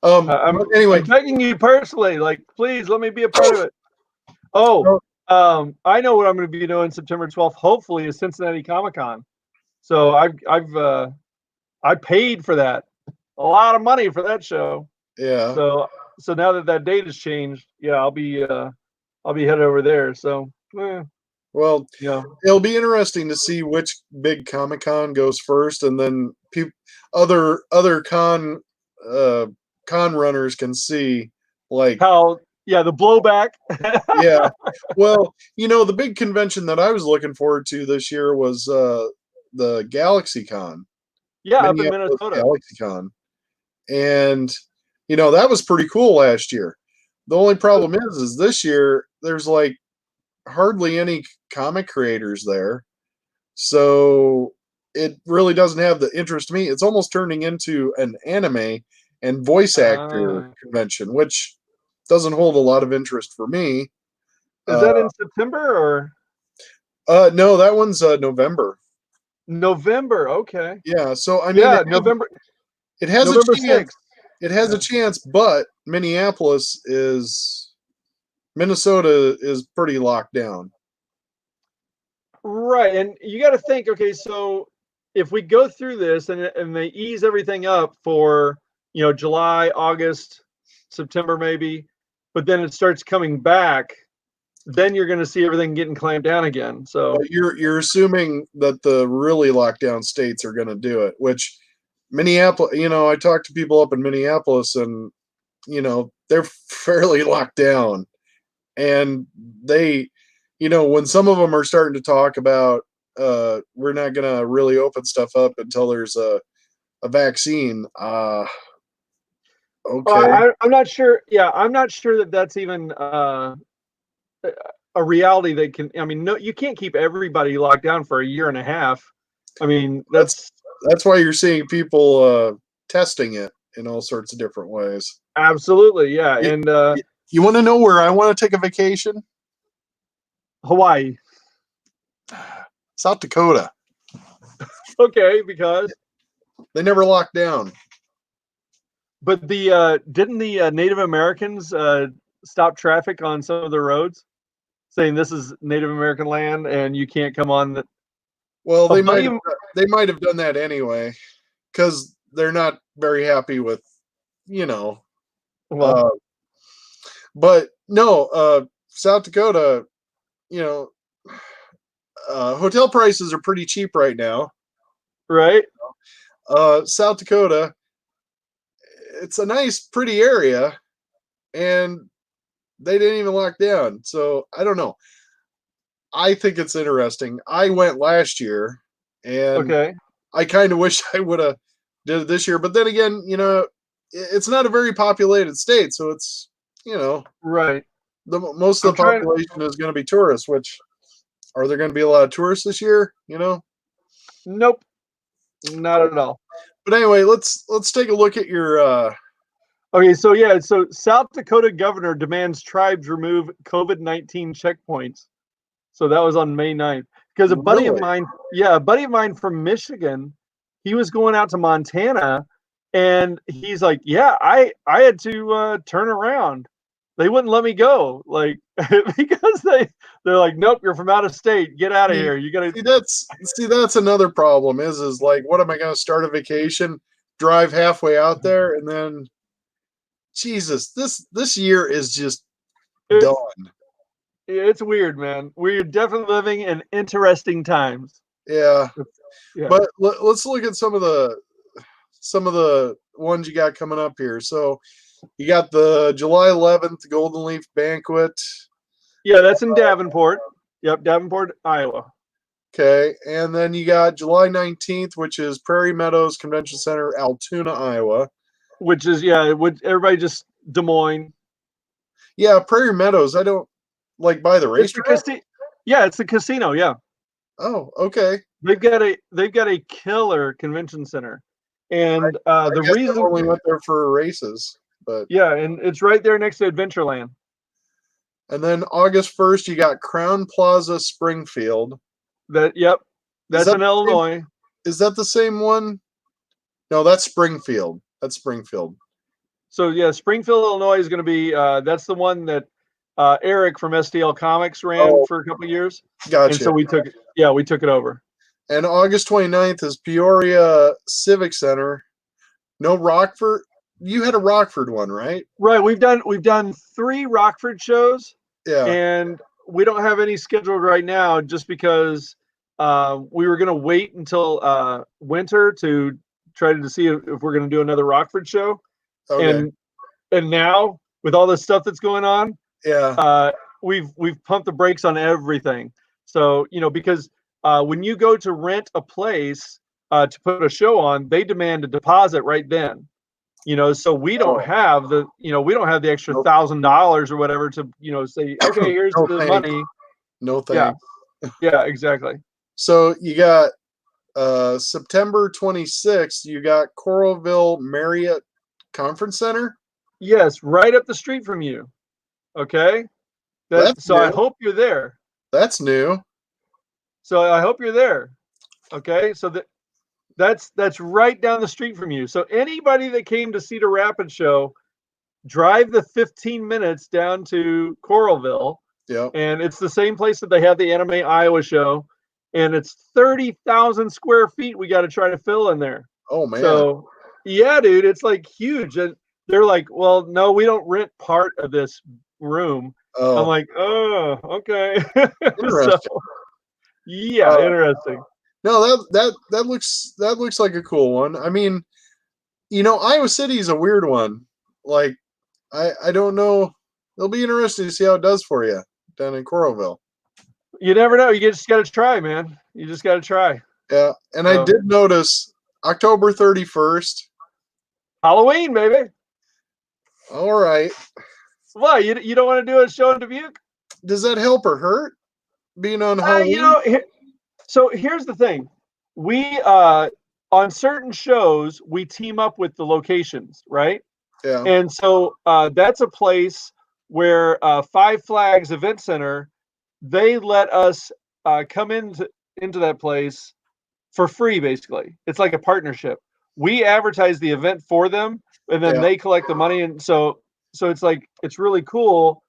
Anyway, I'm begging you personally, like, please let me be a part of it. Oh, I know what I'm going to be doing September 12th. Hopefully, is Cincinnati Comic-Con. So I paid for that, a lot of money for that show. Yeah. So now that date has changed, yeah, I'll be headed over there. So, well, it'll be interesting to see which big Comic-Con goes first, and then other con runners can see like how the blowback. Yeah. Well, the big convention that I was looking forward to this year was the GalaxyCon. Yeah, up in Minnesota. GalaxyCon. And that was pretty cool last year. The only problem is this year there's like hardly any comic creators there. So it really doesn't have the interest to me. It's almost turning into an anime and voice actor convention, which doesn't hold a lot of interest for me. Is that in September or? No, that one's November. November, okay. Yeah, so I mean, November. It has November a chance. 6th. It has a chance, but Minnesota is pretty locked down. Right, and you got to think. Okay, so if we go through this and they ease everything up for July, August, September maybe, but then it starts coming back, then you're going to see everything getting clamped down again. So but you're assuming that the really locked down states are going to do it, which Minneapolis. I talked to people up in Minneapolis, and they're fairly locked down, and they, when some of them are starting to talk about we're not going to really open stuff up until there's a vaccine. Okay. I'm not sure. Yeah, I'm not sure that that's even a reality that can. I mean, no, you can't keep everybody locked down for a year and a half. I mean, that's why you're seeing people testing it in all sorts of different ways. Absolutely, yeah. And you want to know where I want to take a vacation? Hawaii, South Dakota. Okay, because they never locked down. But didn't the Native Americans stop traffic on some of the roads, saying this is Native American land and you can't come on? Well, they might have done that anyway, because they're not very happy with, Well, but no, South Dakota, hotel prices are pretty cheap right now. Right. South Dakota, it's a nice, pretty area, and they didn't even lock down. So I don't know. I think it's interesting. I went last year, and okay. I kind of wish I would have did it this year. But then again, it's not a very populated state, so it's right. Most of the population is going to be tourists. Which are there going to be a lot of tourists this year? Nope, not at all. But anyway, let's take a look at your. Okay, so South Dakota governor demands tribes remove COVID-19 checkpoints. So that was on May 9th. Because a buddy of mine from Michigan, he was going out to Montana, and he's like, "Yeah, I had to turn around. They wouldn't let me go, like because they're like, nope, you're from out of state. Get out of here. You gotta." That's another problem. Is like, what am I going to start a vacation, drive halfway out there, and then, Jesus, this year is just done. It's weird, man. We're definitely living in interesting times. Yeah. But let's look at some of the ones you got coming up here. So you got the July 11th Golden Leaf Banquet. Yeah, that's in Davenport. Yep, Davenport, Iowa. Okay, and then you got July 19th, which is Prairie Meadows Convention Center, Altoona, Iowa. Which is everybody just Des Moines. Yeah, Prairie Meadows. I don't like by the racetrack. It's the casino. Yeah. Oh, okay. They've got a killer convention center, and the reason I only went there for races, but and it's right there next to Adventureland. And then August 1st, you got Crown Plaza Springfield. That's in Illinois. Is that the same one? No, that's Springfield. So yeah, Springfield, Illinois is going to be that's the one that Eric from STL Comics ran for a couple of years. Gotcha. And so we took it over. And August 29th is Peoria Civic Center. No Rockford. You had a Rockford one, right? Right. We've done 3 Rockford shows. Yeah. And we don't have any scheduled right now just because we were going to wait until winter to try to see if we're going to do another Rockford show. Okay. And now with all this stuff that's going on, we've pumped the brakes on everything. So, because when you go to rent a place to put a show on, they demand a deposit right then. So we don't have the extra $1,000 or whatever to, say, okay, here's the money. No thanks. Yeah, exactly. So you got September 26th, you got Coralville Marriott Conference Center. Yes, right up the street from you. Okay. So I hope you're there. That's new. So I hope you're there. Okay. So that's right down the street from you. So anybody that came to Cedar Rapids show, drive the 15 minutes down to Coralville. Yeah. And it's the same place that they have the Anime Iowa show. And it's 30,000 square feet we got to try to fill in there. Oh, man. So, yeah, dude, it's like huge. And they're like, well, no, we don't rent part of this room. Oh. I'm like, oh, okay. Interesting. Interesting. No, that looks like a cool one. I mean, Iowa City is a weird one. Like, I don't know. It'll be interesting to see how it does for you down in Coralville. You never know. You just got to try, man. You just got to try. Yeah, and I did notice October 31st. Halloween, baby. All right. Why? You don't want to do a show in Dubuque? Does that help or hurt being on Halloween? So here's the thing. We on certain shows we team up with the locations, right? Yeah. And so that's a place where Five Flags Event Center, they let us come into that place for free, basically. It's like a partnership. We advertise the event for them, and then they collect the money. And so it's like, it's really cool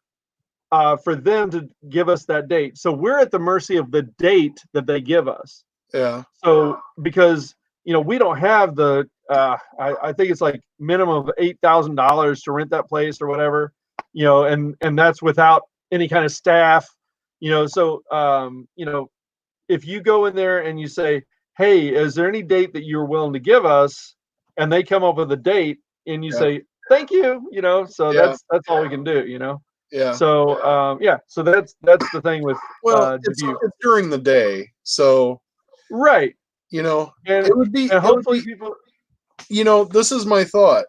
for them to give us that date. So we're at the mercy of the date that they give us. Yeah. So because, we don't have the, I think it's like minimum of $8,000 to rent that place or whatever, and that's without any kind of staff, so, if you go in there and you say, hey, is there any date that you're willing to give us? And they come up with a date and you say, thank you, so that's all we can do, Yeah. So, so that's the thing with, it's during the day. So, right. and it would be, and hopefully people, this is my thought.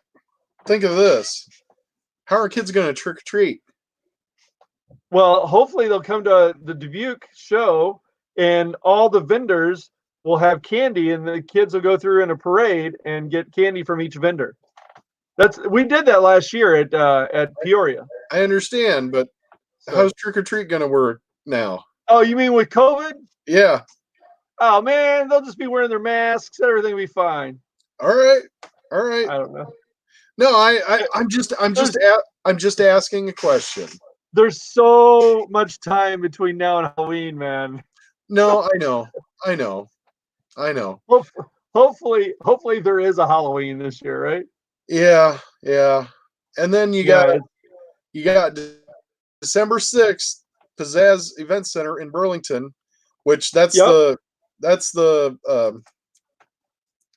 Think of this. How are kids going to trick or treat? Well, hopefully they'll come to the Dubuque show, and all the vendors will have candy, and the kids will go through in a parade and get candy from each vendor. We did that last year at Peoria. I understand, but how's trick or treat going to work now? Oh, you mean with COVID? Yeah. Oh man, they'll just be wearing their masks. Everything will be fine. All right. I don't know. No, I'm just asking a question. There's so much time between now and Halloween, man. No, I know. Hopefully there is a Halloween this year, right? Yeah. And then you got December 6th, Pizzazz Event Center in Burlington, which that's the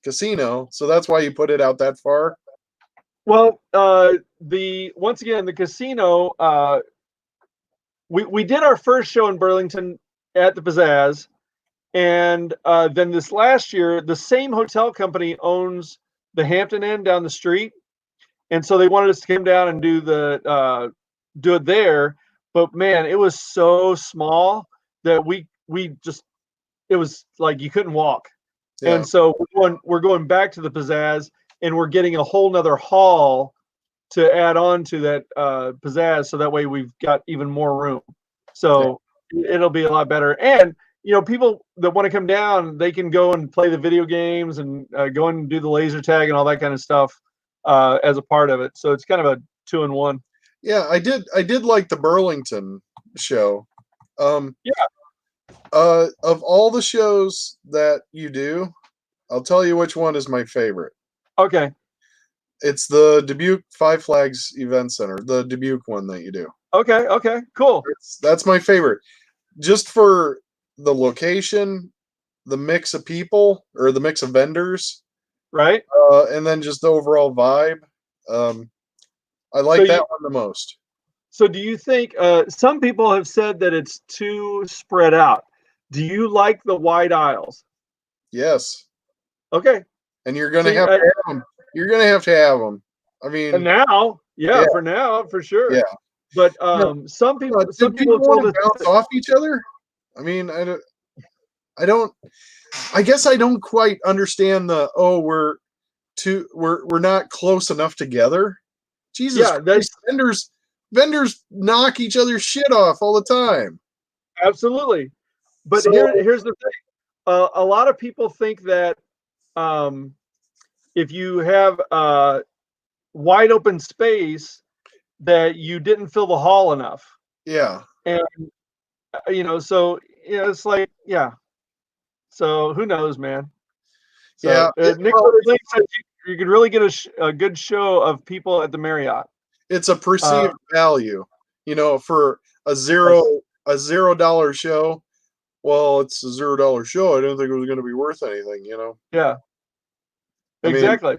casino. So that's why you put it out that far. Well, once again, the casino, we did our first show in Burlington at the Pizzazz, and then this last year, the same hotel company owns the Hampton Inn down the street, and so they wanted us to come down and do it there. But man, it was so small that it was like you couldn't walk. Yeah. And so we're going back to the Pizzazz, and we're getting a whole nother hall to add on to that Pizzazz, so that way we've got even more room. So it'll be a lot better. And people that want to come down, they can go and play the video games and go and do the laser tag and all that kind of stuff as a part of it. So it's kind of a 2-in-1. Yeah, I did like the Burlington show. Of all the shows that you do, I'll tell you which one is my favorite. Okay. It's the Dubuque Five Flags Event Center, the Dubuque one that you do. Okay, cool. That's my favorite. Just for the location, the mix of people, or the mix of vendors. Right. And then just the overall vibe. I like that one the most. So do you think, some people have said that it's too spread out. Do you like the wide aisles? Yes. Okay. And you're going to have to have them. You're going to have to have them. I mean, for now, for sure. Yeah. But some people want to bounce off each other. I mean, I guess I don't quite understand we're not close enough together. Jesus Christ, vendors knock each other's shit off all the time. Absolutely. But here's the thing. A lot of people think that if you have wide open space, that you didn't fill the hall enough. Yeah. And it's like, so who knows, man. So, Nick said you could really get a good show of people at the Marriott. It's a perceived value, for a $0 show. Well, it's a $0 show. I didn't think it was going to be worth anything, Yeah. Exactly.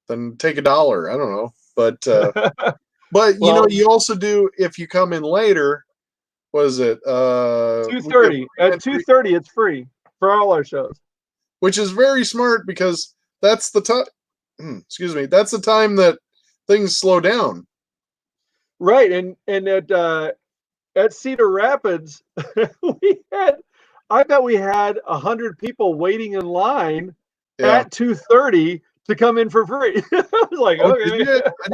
Then take $1. I don't know, but you also do, if you come in later. What is it? 2:30. At 2:30, it's free for all our shows. Which is very smart, because that's the time. Excuse me. That's the time that things slow down. Right, and at Cedar Rapids, I bet we had 100 people waiting in line at 2:30 to come in for free. I was like, okay. I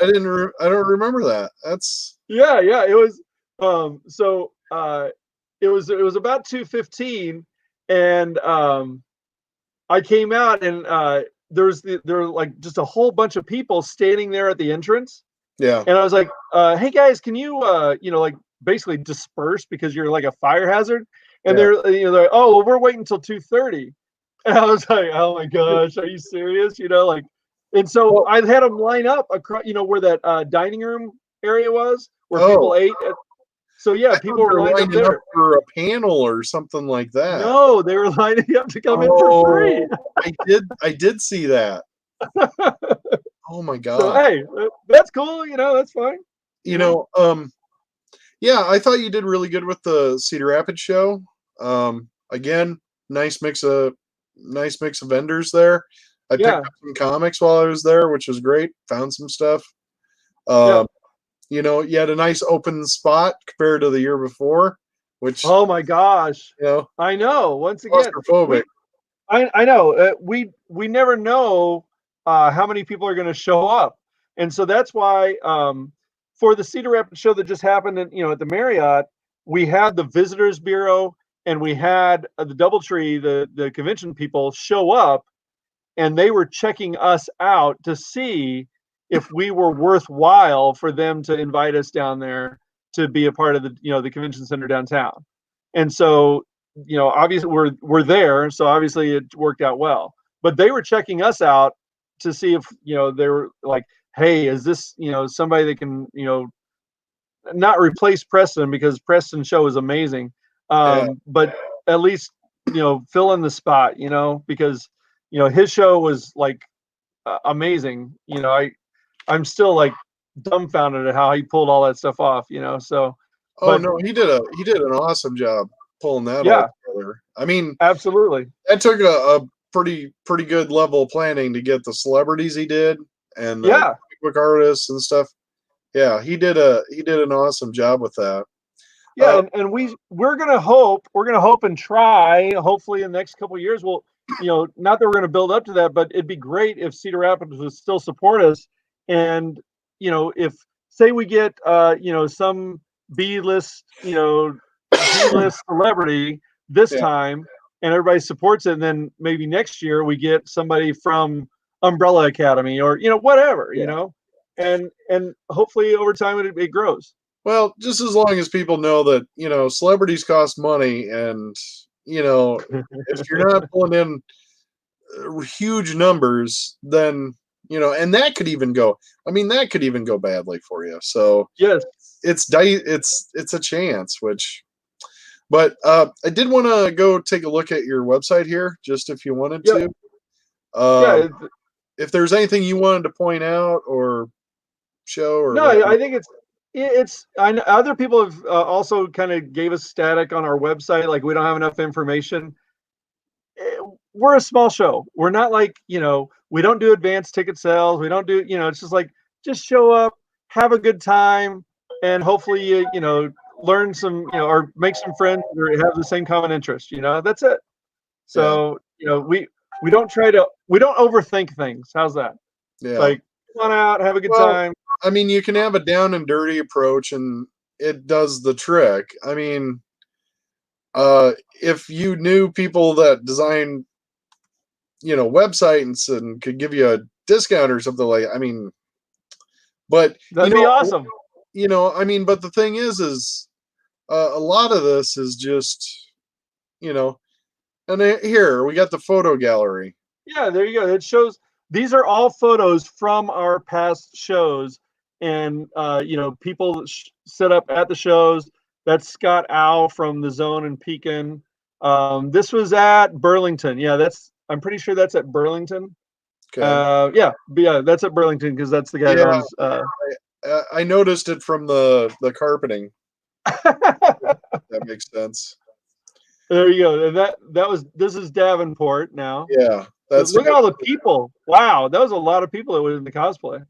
don't remember that. That's it was. It was about 2:15, and I came out, and there were like just a whole bunch of people standing there at the entrance. Yeah. And I was like, hey guys, can you like basically disperse, because you're like a fire hazard? And they're like, oh, well, we're waiting until 2:30. And I was like, oh my gosh, are you serious? And so I had them line up across, where that dining room area was, where people ate. So people were lining up for a panel or something like that. No, they were lining up to come in for free. I did see that. Oh my god. So, hey, that's cool. That's fine. I thought you did really good with the Cedar Rapids show. Again, nice mix of vendors there. I picked up some comics while I was there, which was great. Found some stuff. You know, you had a nice open spot compared to the year before, which, oh my gosh, you know, I know. Once again, claustrophobic. I know. We never know how many people are going to show up, and so that's why for the Cedar Rapids show that just happened, at the Marriott, we had the Visitors Bureau and we had the DoubleTree, the convention people, show up, and they were checking us out to see if we were worthwhile for them to invite us down there to be a part of the convention center downtown. And so, obviously we're there, so obviously it worked out well. But they were checking us out to see if, they were like, hey, is this, somebody that can, not replace Preston, because Preston's show is amazing. But at least, fill in the spot, because, his show was like amazing. I'm still like dumbfounded at how he pulled all that stuff off, so. Oh no, he did an awesome job pulling that all together. I mean, absolutely. That took a pretty good level of planning to get the celebrities he did and the comic book artists and stuff. Yeah, he did an awesome job with that. Yeah, and we're gonna hope and try. Hopefully, in the next couple of years, we'll, not that we're gonna build up to that, but it'd be great if Cedar Rapids would still support us. And if say we get some B-list, D-list celebrity this time, and everybody supports it, and then maybe next year we get somebody from Umbrella Academy or whatever, and hopefully over time it grows. Well, just as long as people know that, celebrities cost money, and, if you're not pulling in huge numbers, then, and that could even go badly for you. So yes, it's a chance, but I did want to go take a look at your website here, just if you wanted to. If there's anything you wanted to point out or show, or no, I think I know other people have also kind of gave us static on our website, like we don't have enough information. We're a small show. We're not like, we don't do advanced ticket sales. We don't do, it's just like, just show up, have a good time, and hopefully you learn some, or make some friends or have the same common interest. That's it. So we don't overthink things. How's that? Yeah. Like, come on out, have a good time. I mean, you can have a down and dirty approach, and it does the trick. I mean, if you knew people that design, websites and could give you a discount or something like, I mean, but that'd be awesome. I mean, but the thing is a lot of this is just, and here we got the photo gallery. Yeah, there you go. It shows these are all photos from our past shows, and people set up at the shows. That's Scott Owl from the Zone in Pekin. This was at Burlington. Yeah, I'm pretty sure that's at Burlington. Okay. Yeah, that's at Burlington because that's the guy that owns. I noticed it from the carpeting. That makes sense. There you go. And this is Davenport now. Yeah. Look at all the people. Wow, that was a lot of people that were in the cosplay.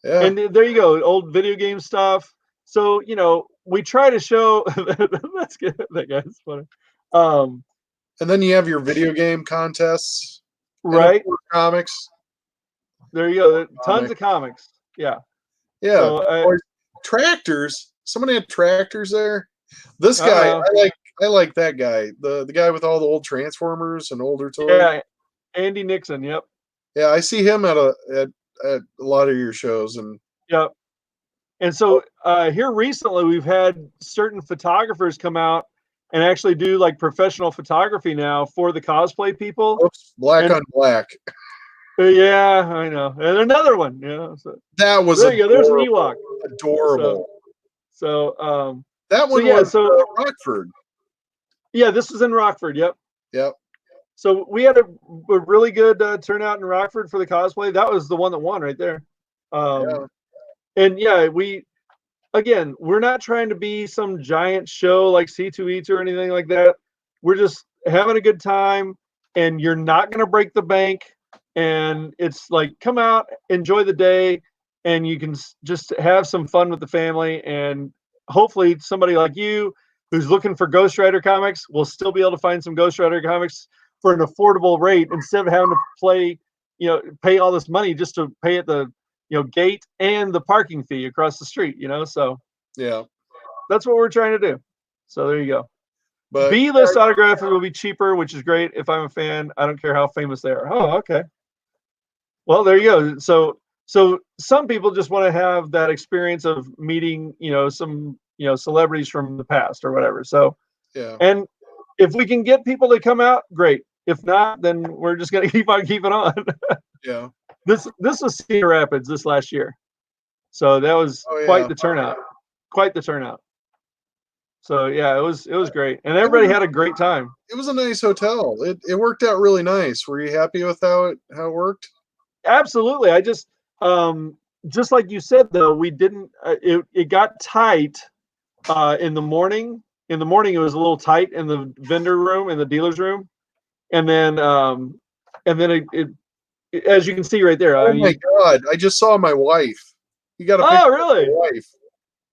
Yeah. And there you go, old video game stuff. So, we try to show that's good. That guy's funny. And then you have your video game contests. Right. Comics. There you go. Tons of comics. Yeah. Yeah. So, tractors. Somebody had tractors there. This guy, I like that guy. The guy with all the old Transformers and older toys. Yeah. Andy Nixon. Yep. Yeah, I see him at a lot of your shows, and yep. And so here recently, we've had certain photographers come out and actually do like professional photography now for the cosplay people. Oops, black on black. Yeah, I know. And another one. So, that was there you go. There's an Ewok. Adorable. So that one was Rockford. Yeah, this was in Rockford. Yep. Yep. So we had a really good turnout in Rockford for the cosplay. That was the one that won right there. And yeah, we're not trying to be some giant show like C2E2 or anything like that. We're just having a good time, and you're not going to break the bank. and it's like, come out, enjoy the day, and you can just have some fun with the family. And hopefully somebody like you who's looking for Ghost Rider comics will still be able to find some Ghost Rider comics for an affordable rate instead of having to pay all this money just to pay at the gate and the parking fee across the street. So yeah, that's what we're trying to do. So there you go. but B-list autographs will be cheaper, which is great. If I'm a fan, I don't care how famous they are. Oh, okay. Well, there you go. So some people just want to have that experience of meeting, some, celebrities from the past or whatever. So, yeah, and if we can get people to come out, great. If not, then we're just going to keep on keeping on. yeah. This was Cedar Rapids this last year. So that was quite the turnout. Quite the turnout. So yeah, it was great. And everybody had a great time. It was a nice hotel. It worked out really nice. Were you happy with how it worked? Absolutely. I just like you said though, we didn't it got tight in the morning. In the morning it was a little tight in the vendor room, in the dealer's room. And then it as you can see right there. Oh my God. I just saw my wife. You got a picture really? of my wife.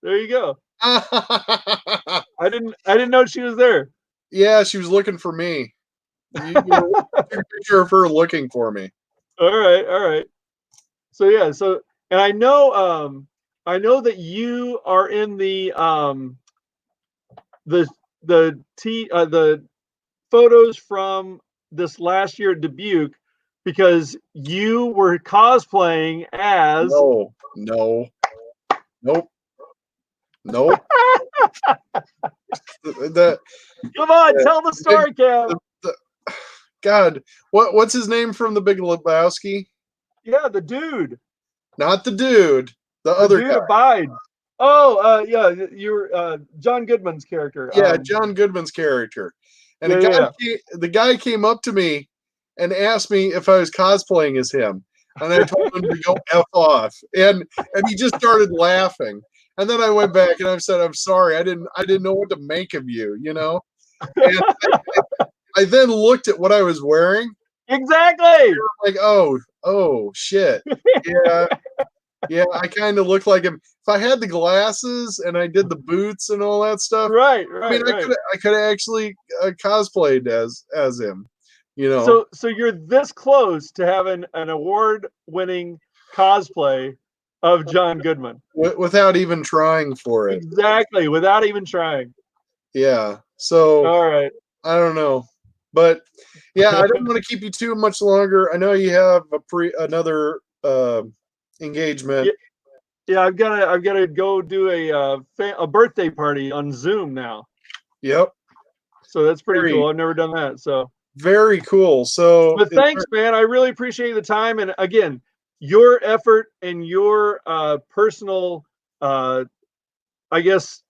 There you go. I didn't know she was there. Yeah, she was looking for me. You took a picture of her looking for me. All right. So yeah, and I know that you are in the photos from this last year at Dubuque because you were cosplaying as Nope. Come on, tell the story, Kev. God, what's his name from The Big Lebowski? Yeah, the dude. Not the dude. The other dude guy. abides. Oh, yeah, you're John Goodman's character. Yeah, John Goodman's character. And the guy came up to me and asked me if I was cosplaying as him. And I told him to go F off. And he just started laughing. And then I went back and I said, I'm sorry, I didn't know what to make of you, And I then looked at what I was wearing. Exactly. Like, oh shit. Yeah. Yeah, I kind of look like him. If I had the glasses and I did the boots and all that stuff, right. I mean, I could have actually cosplayed as him, So you're this close to having an award-winning cosplay of John Goodman without even trying for it. Exactly, without even trying. Yeah. So all right. I don't know, but yeah, I don't want to keep you too much longer. I know you have another engagement. Yeah, I've got to go do a birthday party on Zoom now. Yep. So that's pretty cool. I've never done that. So very cool. So, but thanks, man. I really appreciate the time. And again, your effort and your personal, I guess,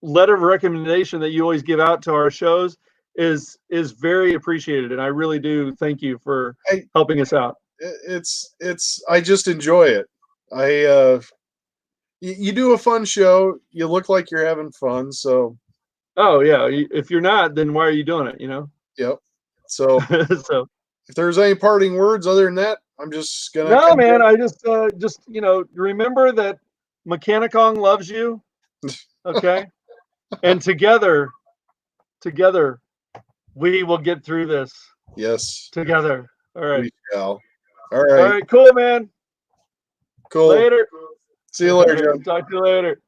letter of recommendation that you always give out to our shows is very appreciated. And I really do thank you for helping us out. I just enjoy it. You do a fun show. You look like you're having fun. So, oh yeah. If you're not, then why are you doing it? Yep. So, if there's any parting words other than that, I'm just gonna. No, man. I just remember that Mechanicong loves you. Okay, and together, we will get through this. Yes. Together. All right. We shall. All right. All right. Cool, man. Cool. Later. See you later, John. Talk to you later.